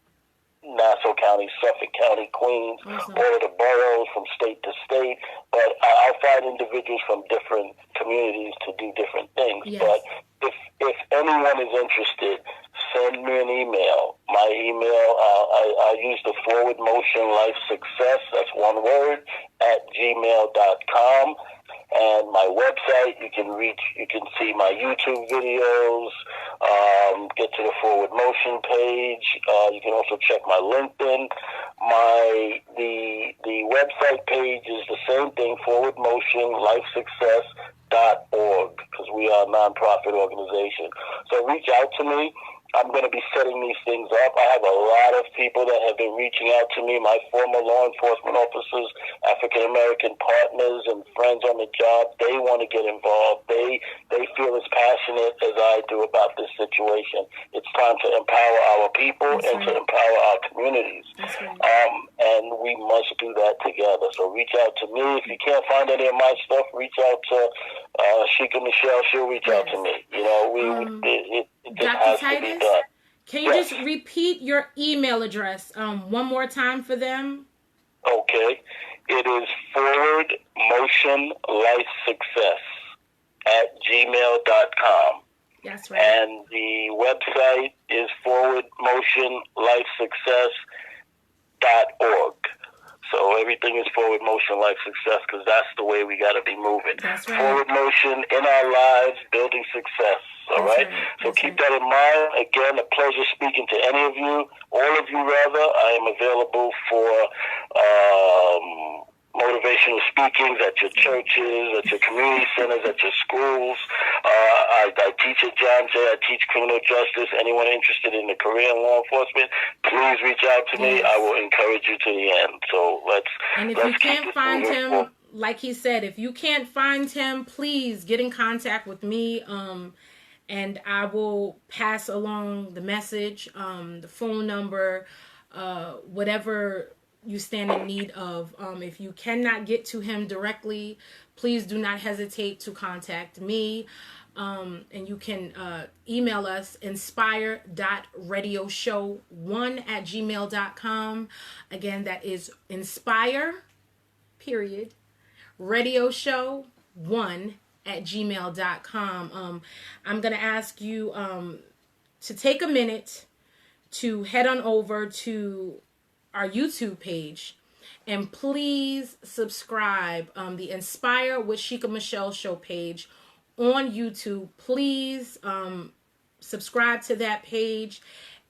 Nassau County, Suffolk County, Queens, all of the boroughs from state to state. But I'll find individuals from different communities to do different things. Yes. But if anyone is interested, send me an email. My email, I use the Forward Motion Life Success, that's one word, at gmail.com. And my website, you can see my YouTube videos, get to the Forward Motion page. You can also check my LinkedIn. The website page is the same thing, Forward Motion Life Success.org, because we are a nonprofit organization. So reach out to me. I'm going to be setting these things up. I have a lot of people that have been reaching out to me, my former law enforcement officers, African-American partners and friends on the job. They want to get involved. They feel as passionate as I do about this situation. It's time to empower our people and to empower our communities. And we must do that together. So reach out to me. If you can't find any of my stuff, reach out to Shika My'Chelle. She'll reach out to me. You know, Dr. Titus, can you just repeat your email address one more time for them? Okay. It is Forward Motion Life Success at gmail.com. That's right. And the website is Forward Motion Life Success.org. So everything is Forward Motion Life Success because that's the way we got to be moving. That's right. Forward motion in our lives, building success. All right? So keep that in mind. Again, a pleasure speaking to any of you, all of you rather. I am available for motivational speakings at your churches, at your community centers, at your schools. I teach at John Jay. I teach criminal justice. Anyone interested in the career in law enforcement, please reach out to me. I will encourage you to the end. So And if you can't find him, like he said, if you can't find him, please get in contact with me. And I will pass along the message, the phone number, whatever you stand in need of. If you cannot get to him directly, please do not hesitate to contact me. And you can email us inspire.radioshow1@gmail.com. Again, that is inspire, radioshow1@gmail.com. I'm going to ask you to take a minute to head on over to our YouTube page and please subscribe. The Inspire with Shika My'Chelle Show page on YouTube. Please subscribe to that page.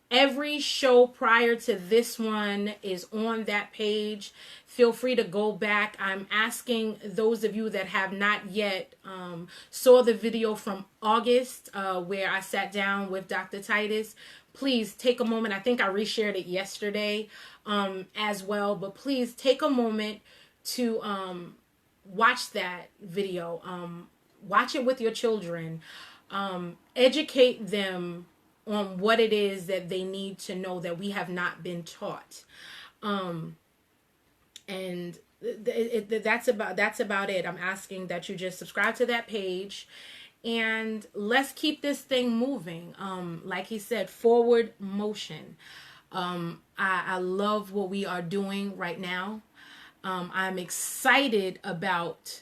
Every show prior to this one is on that page. Feel free to go back. I'm asking those of you that have not yet saw the video from August where I sat down with Dr. Titus. Please take a moment. I think I reshared it yesterday as well. But please take a moment to watch that video. Watch it with your children. Educate them on what it is that they need to know that we have not been taught. And that's about it. I'm asking that you just subscribe to that page and let's keep this thing moving. Like he said, forward motion. I love what we are doing right now. I'm excited about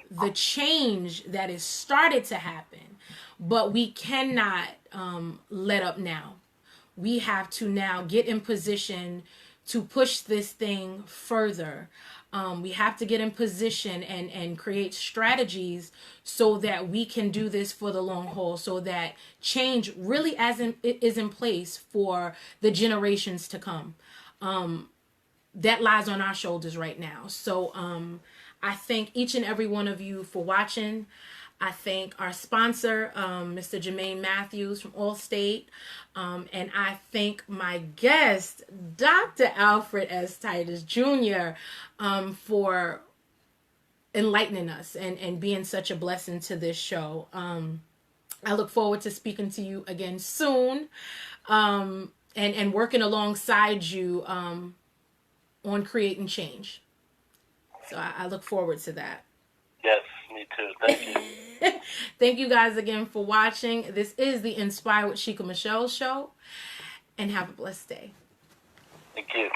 the change that has started to happen, but we cannot let up now. We have to now get in position to push this thing further. We have to get in position and create strategies so that we can do this for the long haul, so that change really is in place for the generations to come. That lies on our shoulders right now. So I thank each and every one of you for watching. I thank our sponsor, Mr. Jermaine Matthews from Allstate. And I thank my guest, Dr. Alfred S. Titus Jr., for enlightening us and being such a blessing to this show. I look forward to speaking to you again soon, and working alongside you on creating change. So I look forward to that. Yes, me too. Thank you. Thank you guys again for watching. This is the Inspire with Shika My'Chelle show, and have a blessed day. Thank you.